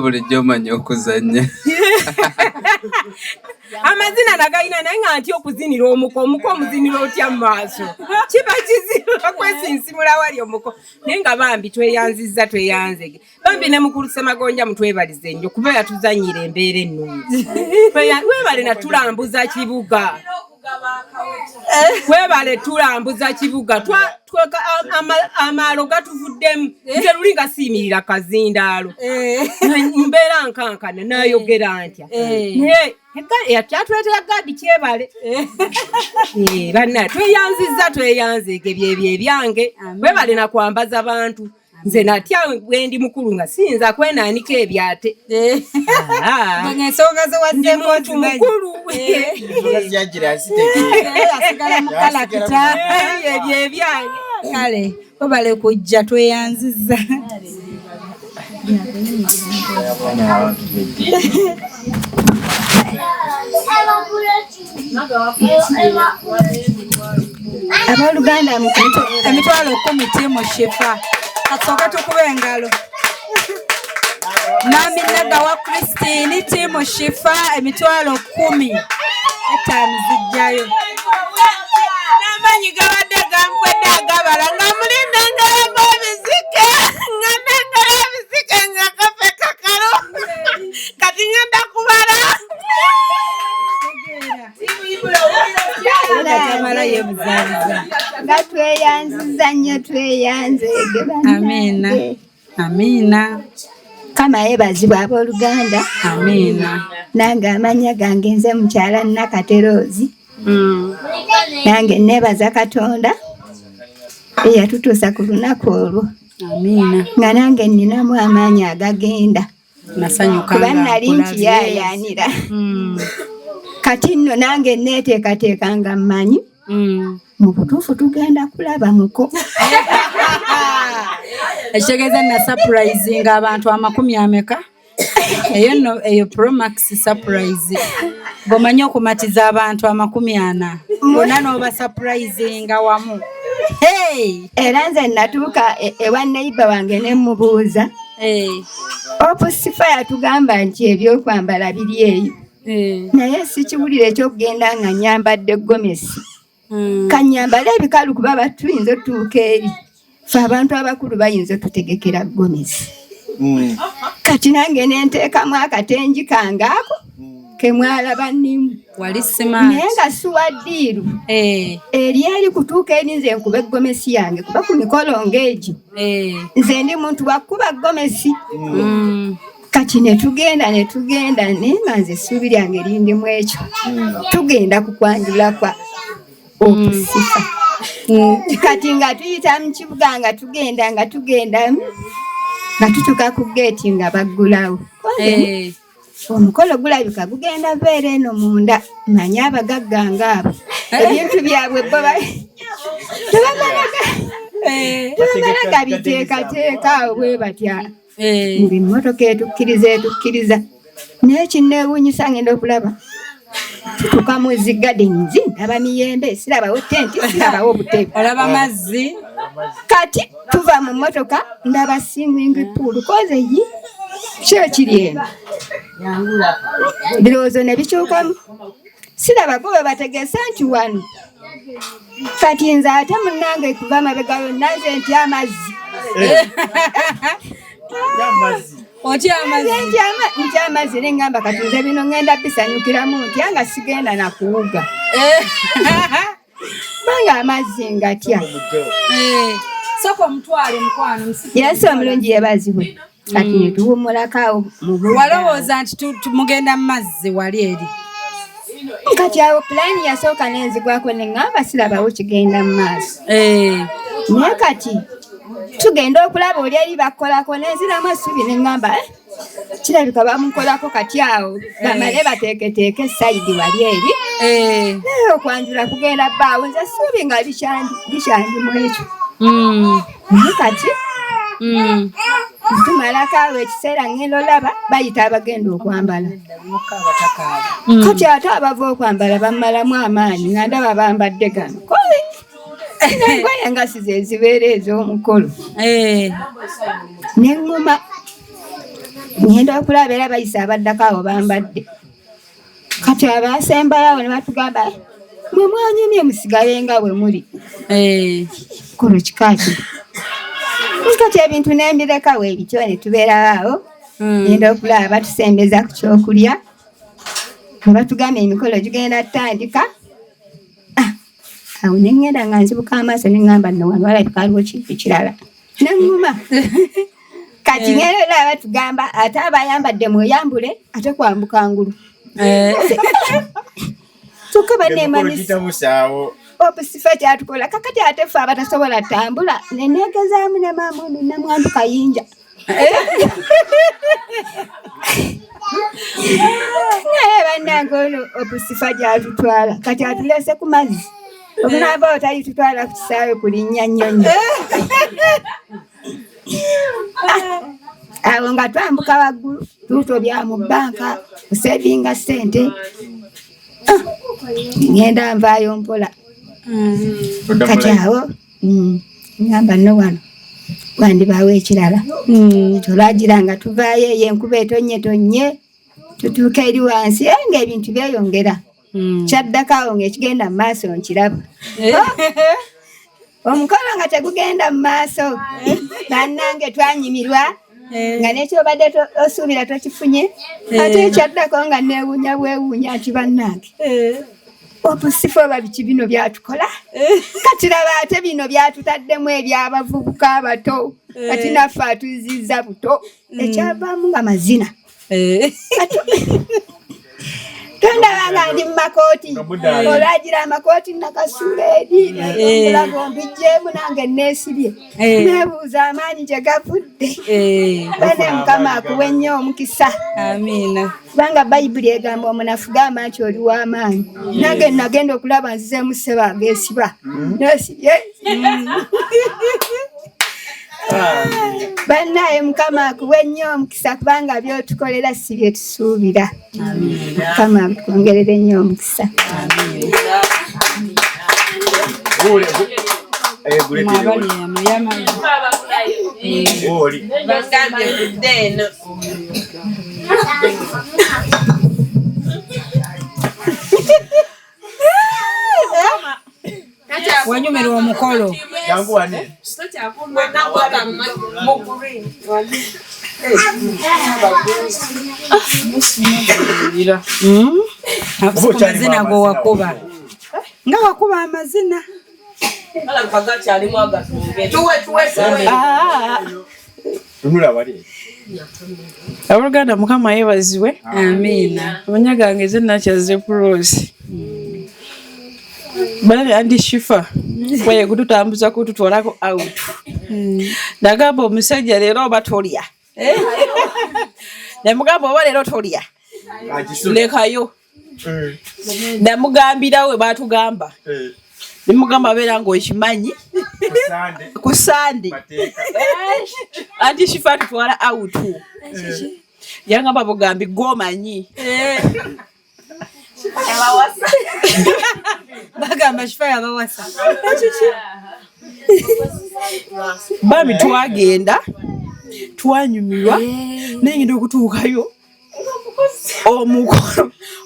bulijjo omanya okuzannya amazina nagalina naye nga nti okuzinira omuko omuzinira otya mu maaso kiba kizibu okwesinsimula wali omuko naye nga bambi tweyanzizza tweyanzege bambi ne mukulu Ssemagonja mutwebalize nnyo kuba yatuzannyira embeera ennungi webale natulambuza kibuga webale tulambuza kibuga amaalo gatuvuddemu nze luli nga siimirira kazindaalo mbeera nkankana nayogera ntya yatwetera gadi kyebale banna tweyanzege byebyo ebyange webale nakwambaza bantu nze natya wendi mukulu nga siyinza kwenaanika ebyate ensonga zewazzeko muntu mukulu asigala mukalakita ebyo ebyange kale webale kujja tweyanziza Abaluganda emitwalo 10 timu Shifa kasooka tukuba engalo nami nagawa Christine timu Shifa emitwalo 10 etaano zijjayo n'amanyi gabadde gankwedde agabala nga mulinda ngalamba ebizike nga nengala ebizike nga kafe kakalo kati ngenda kubala nga tweyanziza nnyo tweyanzege amina amina kama yebazibwa abooluganda amina nange amanya gange nze mukyala Nakateroozi nange nebaza Katonda eyatutuusa ku lunaku olwo amina nga nange nninamu amaanyi agagenda nasanyuka kuba nali nkiyayaanira kati nno nange neeteekateeka nga mmanyi mu butuufu tugenda kulaba muko ekitegeeza na surprise nga abantu 10 eyo Promax surprise bomanyi okumatiza abantu 40 bonna n'oba surprise nga wamu era nze natuuka ewa neighbor wange ne mubuuza Opusifa yatugamba nti ebyokwambala biri eyo naye sikiwulire ekyokugenda nga nyambadde gomesi kanyambala ebikalu kuba batuyinza otuuka eri fe abantu abakulu bayinza otutegekera gomesi kati nange nenteekamu akatengi kange ako kemwalaba nnimu wali simanti naye nga siwaddiiru eri eri kutuuka eri nze nkuba egomesi yange kuba ku mikolo ng'egyo nze ndi muntu wakuba gomesi kati netugenda naye nga nze essuubi lyange lindimu ekyo tugenda kukwanjula kwa Opusifa kati nga tuyita mu kibuga nga tugenda nga tutuuka ku geeti nga baggulawo omukolo gulabika gugenda beera eno munda manyi abagagga ngaabo ebintu byabwe tebamalaga biteekateeka awo bwe batya nga emmotoka etukkiriza naye kinneewuunyisa ngenda okulaba tutuuka mu zi gardens ndaba miyembe sirabawo tenti sirabawo butebe olaba mazzi kati tuva mu mmotoka ndaba swimming pool koze yi kyo kiri eno birowoozo ne bikyukamu sirabako bwe bategeesa nti wano kati nze ate munnange kuva amabega yonna nze nti amazzi nti amazzi nengamba kati nze bino ngenda bisanyukiramu ntya nga sigenda nakuwuga banga amazzi ngatya soko mutwale mukwano yasi omulungi yebazibwe kati netuwumulako awo walowooza nti mugenda mu mazzi wali eri kati awo pulani yasooka nenzigwako neŋŋamba sirabawo kigenda mu maaso naye kati tugenda okulaba oli eri bakolako nenziramu essuubi neŋŋamba kirabika bamukolako kati awo bamale bateeketeeke esayidi wali eri naye okwanjula kugenda bbaawo nze essuubi nga likyandimu ekyo naye kati tumalako awo ekiseera ngenda olaba bayita abagenda okwambala kati ate abava okwambala bamalamu amaanyi nga ndaba bambadde gano engoye nga size ezibeera ez'omukolo neŋŋuma ngenda okulaba era bayisa abaddako awo bambadde kati abasembayo awo ne batugamba mwe mwanyumye musigale nga bwe muli kolo kikaki kati ebintu nembirekawo ebityo ne tubeerawo awo ngenda okulaba batusembeza ku kyokulya ne batugamba emikolo gigenda tutandika awo neŋŋenda nga nzibuka amaaso neŋŋamba nno wano walabika aliwo kintu kirala neŋŋuma kati ngenda olaba batugamba ate abayambadde mweyambule ate kwambuka ngulu kyokka banneemanisa obusifa kyatukola kakati ate ffe abatasobola tambula neneegezaamu ne maama ono namwandu kayinja naye bannange ono obusifa gyatutwala kati atulese ku mazzi obunaava otalitutwala ku kisaawe kulinnya nnyonyo awo nga twambuka waggulu tutobya mu bbanka kusevinga ssente ngenda nvaayo mpola kati awo ngamba nno wano wandibaawo ekirala tolwagira nga tuvaayo eyo enkuba etonye tutuuka eri wansi ng'ebintu byeyongera kyaddako awo ng'ekigenda mu maaso nkiraba omukolo nga tegugenda mu maaso bannange twanyimirwa nga nekyobadde osuubira tokifunye ate ekyaddako nga neewuunya bwewuunya nti bannange obusifu oba biki bino byatukola kati raba ate bino byatutaddemu ebyabavubuka abato kati naffe atuzizza buto ekyavaamu nga mazina tondaba nga ndi mu makooti olwagira amakooti nakasuula eri olaga ombijjeemu nange neesibye neebuuza amaanyi gye gavudde bane mukama akuwe nnyo omukisa kubanga bayibuli egamba omunafu gamba nti oli w'amaanyi nange nagenda okulaba nzizeemu ssebo ageesiba neesibye bannaye mukama akuwe nnyo omukisa kubanga byotukolera si bye tusuubira mukama twongerere nnyo omukisa wanyumirwa omukolo amazina go wakuba nga wakuba amazina abooluganda mukama yeebazibwe amiina amanya gange ze nakyaze pulosi bali andi shifa kwaye kututambuza kututwalako out nagamba omusajja leero oba tolya namugamba oba leero tolya lekayo namugambira we batugamba nimugamba beera ng'okimanyi ku sande anti shifa tutwala out yangamba bugambi gwomanyi bagamba shifa yabawasa bami twagenda twanyumirwa nengenda okutuukayo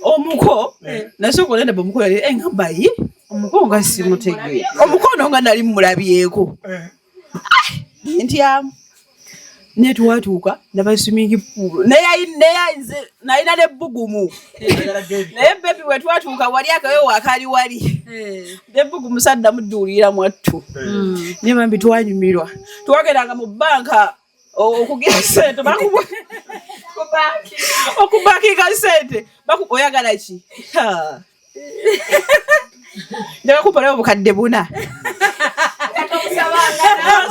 omuko nasooka olenda bamukola engamba ye omuko nga simutegere omukono nga nali mulabyeko ntyamu netwatuuka nabaswimingi pool nalina nebbugumu naye bebi wetwatuuka wali akayo wakali wali nebbugumu sadda mudduulira mwattu naye bambi twanyumirwa twagendanga mu bbanka okugira sente okubakiika sente oyagala ki Njaga kupala obukadde buna.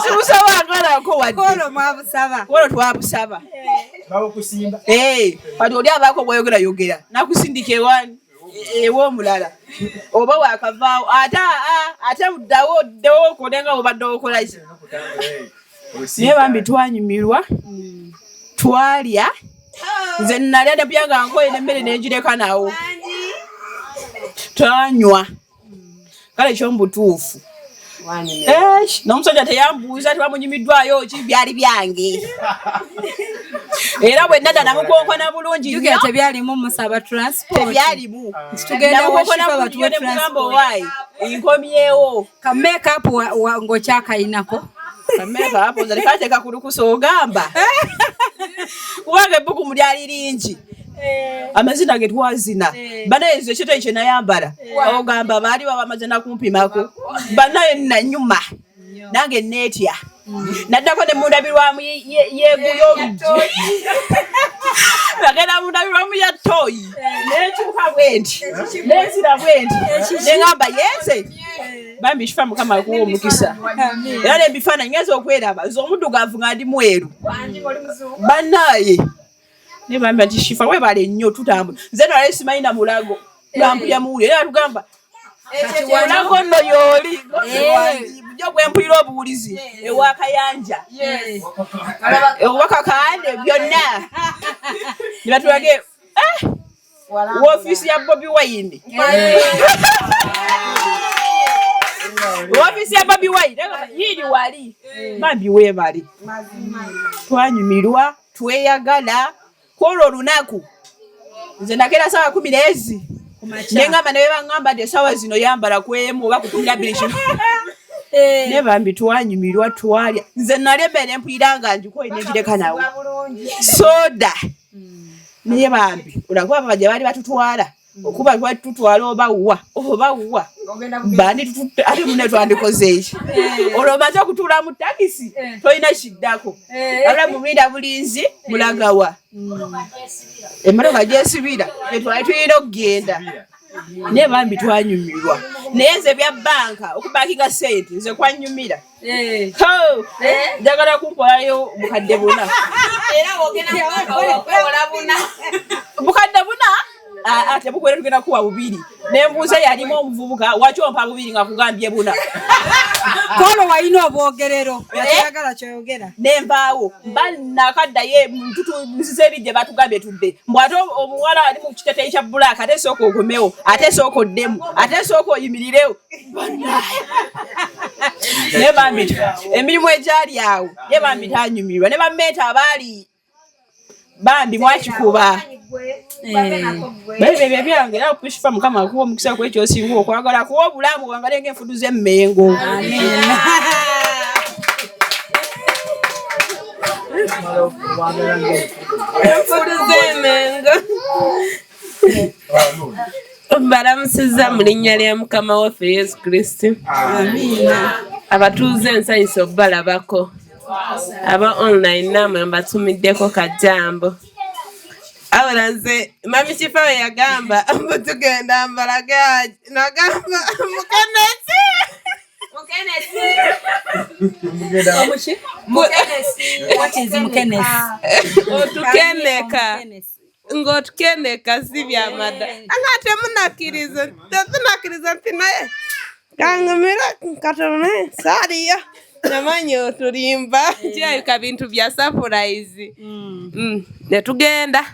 Sibusabangalako wadde. Kolo mwabusaba. Kolo twabusaba. Bakusimba. Kati oli abaako bw'oyogera. Nakusindika ew'omulala. Oba waakavaawo. Ate ddawo okole nga obadde okola ki. Naye bambi twanyumirwa. Twalya. Nze nalya ne byanga nkoye n'emmere n'engireka nawo. Twanywa. Kale kyo mbutuufu. N'omusajja teyambuuza tebamunyumiddwayo ki byali byange. Era bwe nadda namukonkona bulungi nnyo. Tebyalimu musaba transport. Tebyalimu. Tugenda washifa batuwe transport. Nkomyewo. Ka make up ng'okyakayinako. Ka make up nze tekateeka kulukusa ogamba. Kubanga ebbugumu lyali lingi. Amazina ge twazina. Banaye nze ekyo kye nayambala. Ogamba baali bamaze nakumpimako. Banaye nanyuma. Nange neetya. Naddako ne mundabirwamu yeeguya oluggi. Nagenda mundabirwamu ya toyi. Neekyuka bwenti. Neesira bwenti. Neŋŋamba yenze. Bambi kifa Mukama akuwa omukisa. Era n'ebifaananyi ngenza okweraba. Nze omuddugavu nga ndi mweru. Banaye. Ne bambi nti Shifa webale nnyo tutambula. Nze nalali simanyi na mulago. Lwampulya muwulire. Era tugamba mulago nno y'oli. Bujja gwempulira obuwulizi. Ewa Kayanja. Ewa Kakande byonna. Ne batulage woofiisi ya Bobi Wine. Woofiisi ya Bobi Wine. Yiri wali. Bambi weebali. Twanyumirwa, tweyagala. Kwolwo olunaku nze nakera saawa 10 nengamba ne bangamba nti essaawa zino yambala kwemu oba kutumira bilishi. Ne bambi twanyumirwa twalya. Nze nali emmere mpulira nga njikoye n'engireka nawe. Soda. Naye bambi olakuba baba gye baali batutwala okuba twatutwala oba wuwa. Bandi ate munne twandikoze eki. Olwo omaze okutuula mu takisi tolina kiddako. Abula mulinda bulinzi mulagawa. Emmotoka gyesibira twali tulina okugenda. Naye bambi twanyumirwa. Naye nze bya bbanka okubankinga ssente nze kwanyumira. Njagala kumpolayo bukadde buna. Bukadde buna? Ate bukwera tugenda kuwa bubiri. Nembuuza yalimu omuvubuka wakyompa bubiri nga kugambye buna. Kolo walina obwogerero. Yatayagala kyoyogera. Nenvaawo. Mba nakaddayo nsize ebijje batugambye tudde. Mbw ate omuwala ali mu kiteteeyi kya bbulaaka ate sooka okomewo. Ate sooka oddemu. Ate sooka oyimirirewo. Ne bambi emirimu egyali awo. Ne bambi tanyumirwa. Ne bammeeta abaali bambi mwakikuba. Bebe byange era Shifa Mukama akuwa omukisa kwekyo osinga okwagala kuwa obulamu bwangale ng'enfudu z'emmengo. Enfudu z'emmengo. Balamusiza mu linnya lya Mukama waffe Yesu Kristo. Abatuuze ensanyusa okubalabako. Aba online namwe mbatumiddeko kajambo. Awala nze mami Shifa we yagamba mbu tugenda mbalagaji nagamba mukenesi. What is mukenesi? Otukeneka. Ng'otukeneka si byamada. Ate munakiriza nti naye kangumira katone saliya. Namanyi otulimba kyayuka bintu bya surprise. Ne tugenda.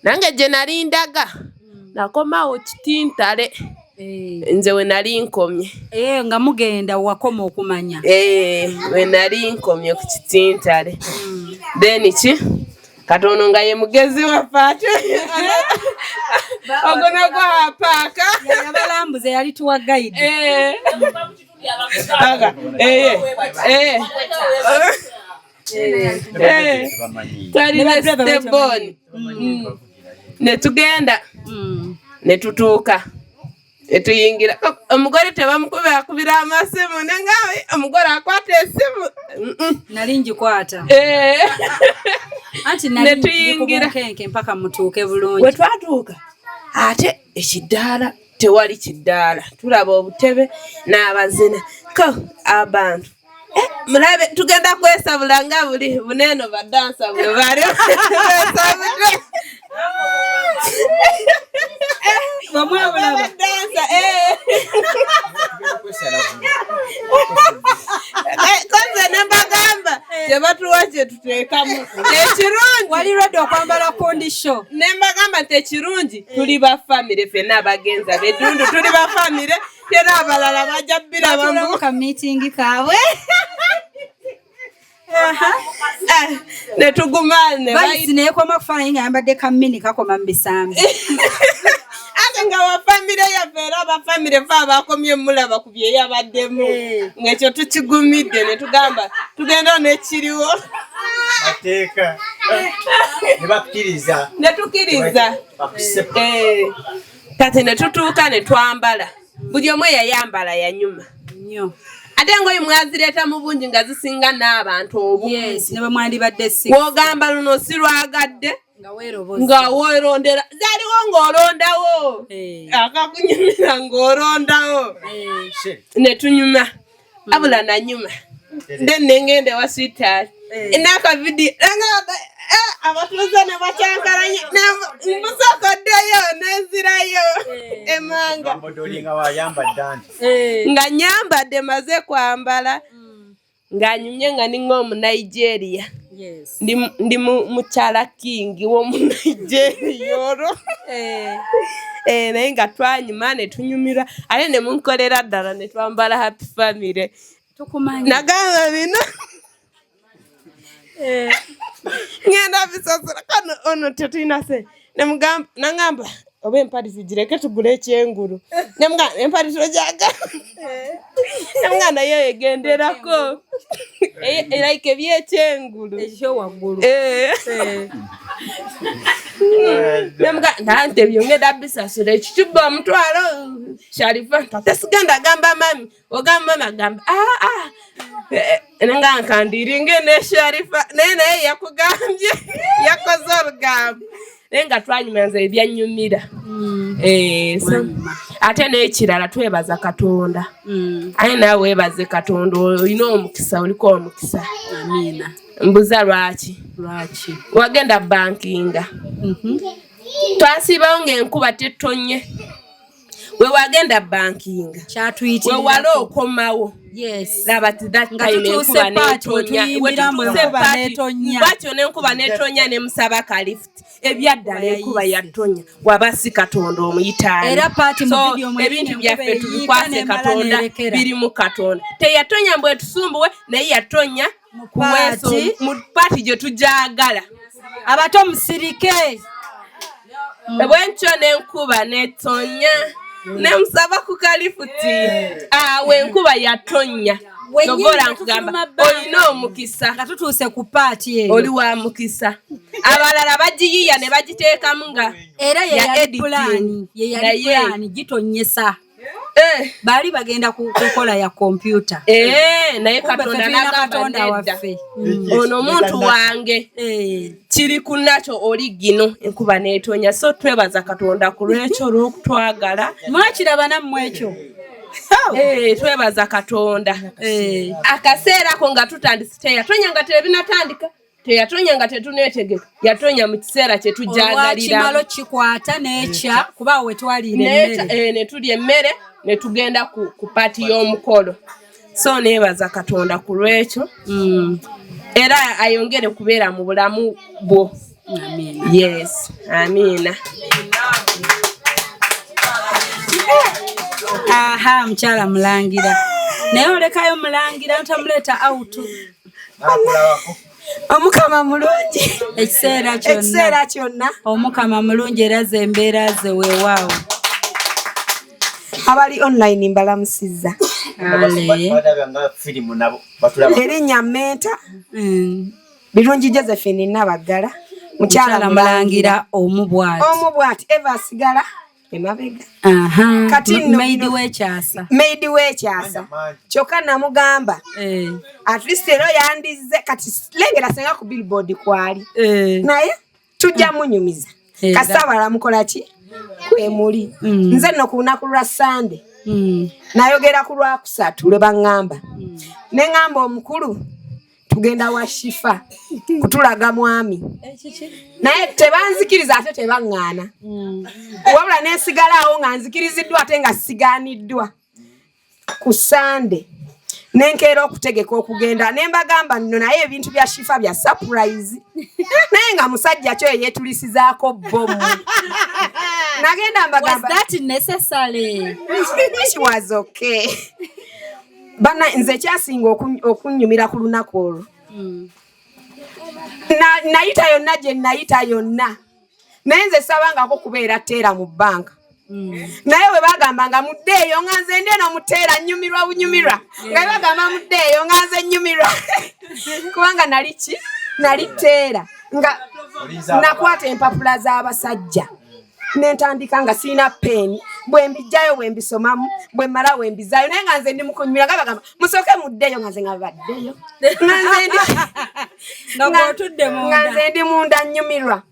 Nange gye nali ndaga nakomawo kitintale. Nze we nali nkomye. Nga mugenda wakoma okumanya. We nali nkomye ku kitintale. Then Katono nga ye mugezi waffe ate. Ogona kwa paaka. Yabalambuze yali tuwa guide. Aga. Twali Stebon. Ne tugenda. Ne tutuuka. Etuyingira omugore tebamukuba akubira amasimu nengawe omugore akwata esimu nali njikwata anti nali tuyingira kenke mpaka mutuuke bulungi we twatuuka ate ekidaala tewali kiddaala tulaba obutebe n'abazina ko abantu mulabe tugenda kwesabula nga buli buneeno badansa bwe bali koze nembagamba tebatuwa kyetuteekamu tekirungi wali redde okwambala kondisho nembagamba tekirungi tuli bafamire ffenna abagenza bedundu tuli bafamire tera abalala bajja bbirabamu ka meeting kaabwe netugumane bayisi neekoma kufaananyi nga yambadde kamini kakoma mu bisambi ate nga wafamire yaffe era abafamire fe abakomye mulaba ku byeyabaddemu ng'ekyo tukigumidde ne tugamba tugenda nekiriwo mateeka nebakkiriza kati ne tutuuka ne twambala buli omu eyayambala yanyuma nnyo ate ngoyi mwazireeta mu bungi nga zisinga n'abantu obungi ne bwe mwandibadde wogamba luno si lwagadde nga weerondera zaliwo ng'olondawo akakunyumira ng'olondawo ne tunyuma abula nanyuma then nengende wa sweetheart n'akavidi abatuuze ne bakyankalanya musokoddeyo nenzirayo emanga nga nyambadde maze kwambala ng'anyumye nga ni ng'omunigeria ndi mukyala kingi w'omunigeria olwo naye nga twanyuma ne tunyumirwa ate ne munkolera ddala ne twambala happy family nagamba bino ngenda bisasula kano ono tetulina se nangamba oba empali zigireke tugule ekyengulu nemugamba empali tojaga nemugamba naye egenderako like ebyekyengulu ekyowaggulu nante byongeda bisasula ekituba omutwalo Sharifa tesigenda gamba mami ogamba mama gamba nga nkandiringe ne Sharifa naye yakugambye yakoze olugambo naye nga twanyumanza ebyanyumira ate n'ekirala twebaza Katonda aye naawe weebaze Katonda olina omukisa oliko omukisa mbuza lwaki wagenda bankinga twasiibawo ng'enkuba tetonye we wagenda bankinga we wali okomawo laba enkuba netonyabwatyo n'enkuba netonya ne musaba kalifuti ebyaddala enkuba yatonya waba si Katonda omuyitaani ebintu byaffe tubikwase Katonda biri mu Katonda teyatonya mbwe tusumbuwe naye yatonya mu paati gye tujagala abato musirike bwenkyo n'enkuba netonya nemusaba ku kalifuti awe enkuba yatonya nobola nkugamba olina omukisa nga tutuuse ku paati eyo oli wa mukisa abalala bagiyiya ne bagiteekamu nga era yeyali pulaani gitonyesa baali bagenda kukola ya kompyuta naye Katonda nagamba waffe ono omuntu wange kiri kunakyo oli gino enkuba netonya so twebaza Katonda ku lwekyo olw'okutwagala mwakiraba nammwe ekyo twebaza Katonda akaseera ako nga tutandise teyatonya nga tebinatandika teyatonya nga tetuneetegeka yatonya mu kiseera kye tujagalira olwakimalo kikwata n'ekya kuba we twaliira emmere ne tulya emmere ne tugenda ku paati y'omukolo so neebaza Katonda ku lwekyo era ayongere kubeera mu bulamu bwo yes amiina aha mukyala mulangira naye olekayo mulangira ntamuleeta autu omukama mulungi ekiseera kyonna omukama mulungi era ze embeera ze weewaawo abali online mbalamusizza erinnya Menta Birungi Josephine Nabaggala mukyala mulangira omubwati Eva asigala emabega kati maidi w'ekyasa kyokka namugamba at least ero yandize kati lengera senga ku billboard kwali naye tujja munyumiza kasabala mukola ki emuli nze nno ku lunaku lwa Sande nayogera ku Lwakusatu lwe baŋŋamba ne ŋŋamba omukulu tugenda wa Shifa kutulaga mwami naye tebanzikiriza ate tebaŋŋaana wabula nesigalawo nga nzikiriziddwa ate nga sigaaniddwa ku Sande nenkeera okutegeka okugenda ne mbagamba nno naye ebintu bya Shifa bya surprise naye nga musajja kyo yeetulisizaako bomu nagenda mbagamba was that necessary? She was okay. Bana nze kyasinga okunyumira ku lunaku olwo nayita yonna gye nayita yonna naye nze sabangako kubeera teera mu bbanka naye we bagambanga muddeeyo nga nze ndeno muteera nyumirwa bunyumirwa nga bagamba muddeeyo nga nze nyumirwa kubanga nali teera nga nakwata empapula z'abasajja nentandika nga sina peni bwe mbijjayo bwe mbisomamu bwe mala bwe mbizaayo naye nga nze ndi mukunyumira nga bagamba musooke muddeeyo nga nze nga baddeyo nga nze ndi munda nyumirwa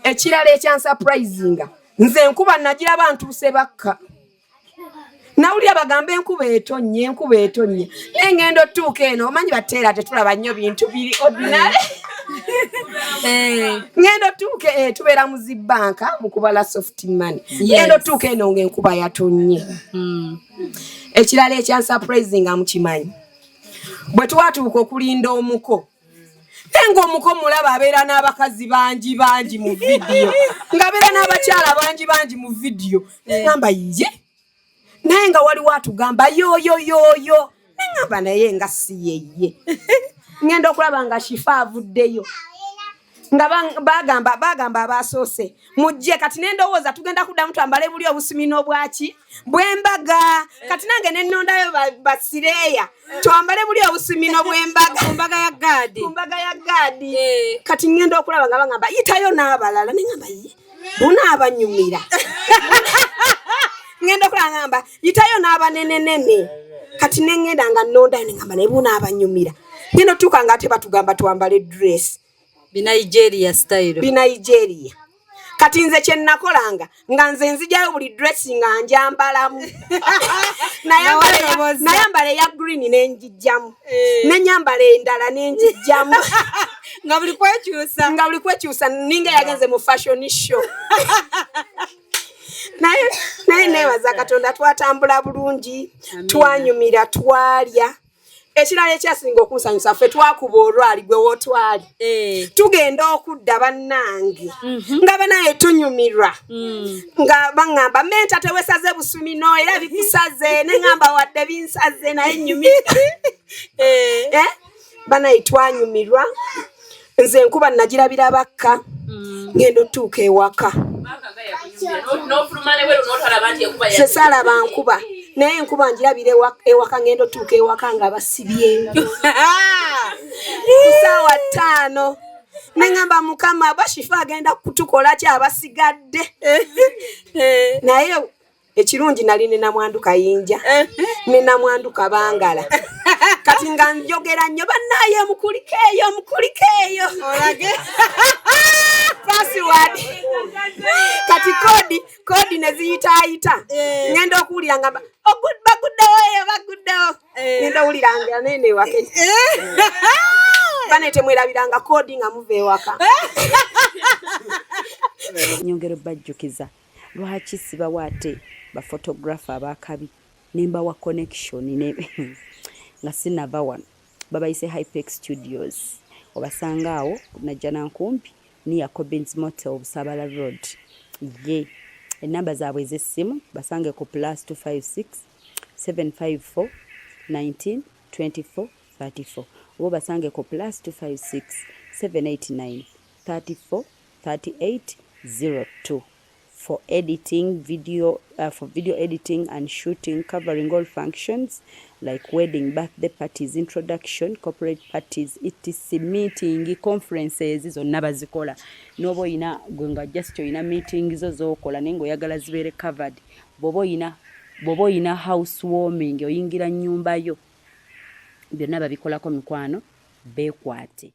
ekirala ekyansurprisinga nze enkuba nagiraba ntuuse bakka nawulira bagamba enkuba etonye naye ngenda otuuka eno omanyi bateera tetulaba nnyo bintu biri ordinary ngendo tuke tubeera mu zibbanka mu kubala soft money ngendo tuke eno ng'enkuba yatonye ekirala ekyansurprising amukimanyi bwe twatuuka okulinda omuko engo omuko mulaba abeera n'abakazi bangi mu vidiyo ng'abeera n'abakyala bangi mu vidiyo ngamba ye naye nga waliwo atugamba yoyoyoyo nengamba naye nga si yeye ngenda okulaba nga Shifa avuddeyo nga bagamba abasoose mujje kati nendowooza tugenda kuddamu twambale buli obusimino bwaki bw'embaga kati nange nennondayo basireeya twambale buli obusimino bw'embaga ku mbaga ya gaadi kati ngenda okulaba nga bagamba yitayo n'abalala nengamba ye bunaabanyumira ngenda okulaba ngamba yitayo n'abanenenene kati nengenda nga nnondayo nengamba naye bunaabanyumira ngenda tuuka nga ate batugamba twambale dress Binigeria style. Binigeria. Kati nze kye nakolanga nga nze nzijayo buli dressing nga njambalamu. Nayambale ya green nenjijjamu. Nenyambale endala nenjijjamu. Nga buli kwekyusa ninga yagenze mu fashion show. Naye nebaza Katonda twatambula bulungi, twanyumira twalya. Ekirala ekyasinga okunsanyusa ffe twakuba olwali gwe wootwali tugenda okudda bannange nga banaye tunyumirwa nga baŋŋamba menta tewesaze busumino era bikusaze neŋŋamba wadde binsaze naye nyumirwa banaye twanyumirwa nze enkuba nagirabira bakka ngenda otuuka ewaka sesaalaba nkuba naye enkuba njirabire ewaka ngenda otuuka ewaka nga basibyeyo ku ssaawa 5 neŋŋamba Mukama Bashifa agenda kutukola ki abasigadde naye ekirungi nali ne Namwandu Kayinja ne Namwandu Kabangala kati nga njogera nnyo bannaye mukulikeeyo olage password kati kodi neziyitaayita ngenda okuwulira nga baguddewo ngenda owuliranga nene wake bane temwerabiranga kodi nga muva ewaka nyongero bajjukiza lwaki sibawaate bafotographer abakabi nemba wa connection nga sinava wano babayise Hypex Studios obasanga awo najja nankumpi ni ya Cobbins Motel Busabala Road ye enamba zaabwe ez'essimu basange ku +256 754 19 24 34 obo basange ku +256 789 34 38 02 for editing video editing and shooting, covering all functions like wedding, birthday parties, introduction, corporate parties, etc, meeting, conferences zonna bazikola nobo oyina gwenga just oyina meetings zo zokola nengo oyagala zibeere covered bobo oyina housewarming oyingira nnyumba yo byonna babikolako mikwano beekwate.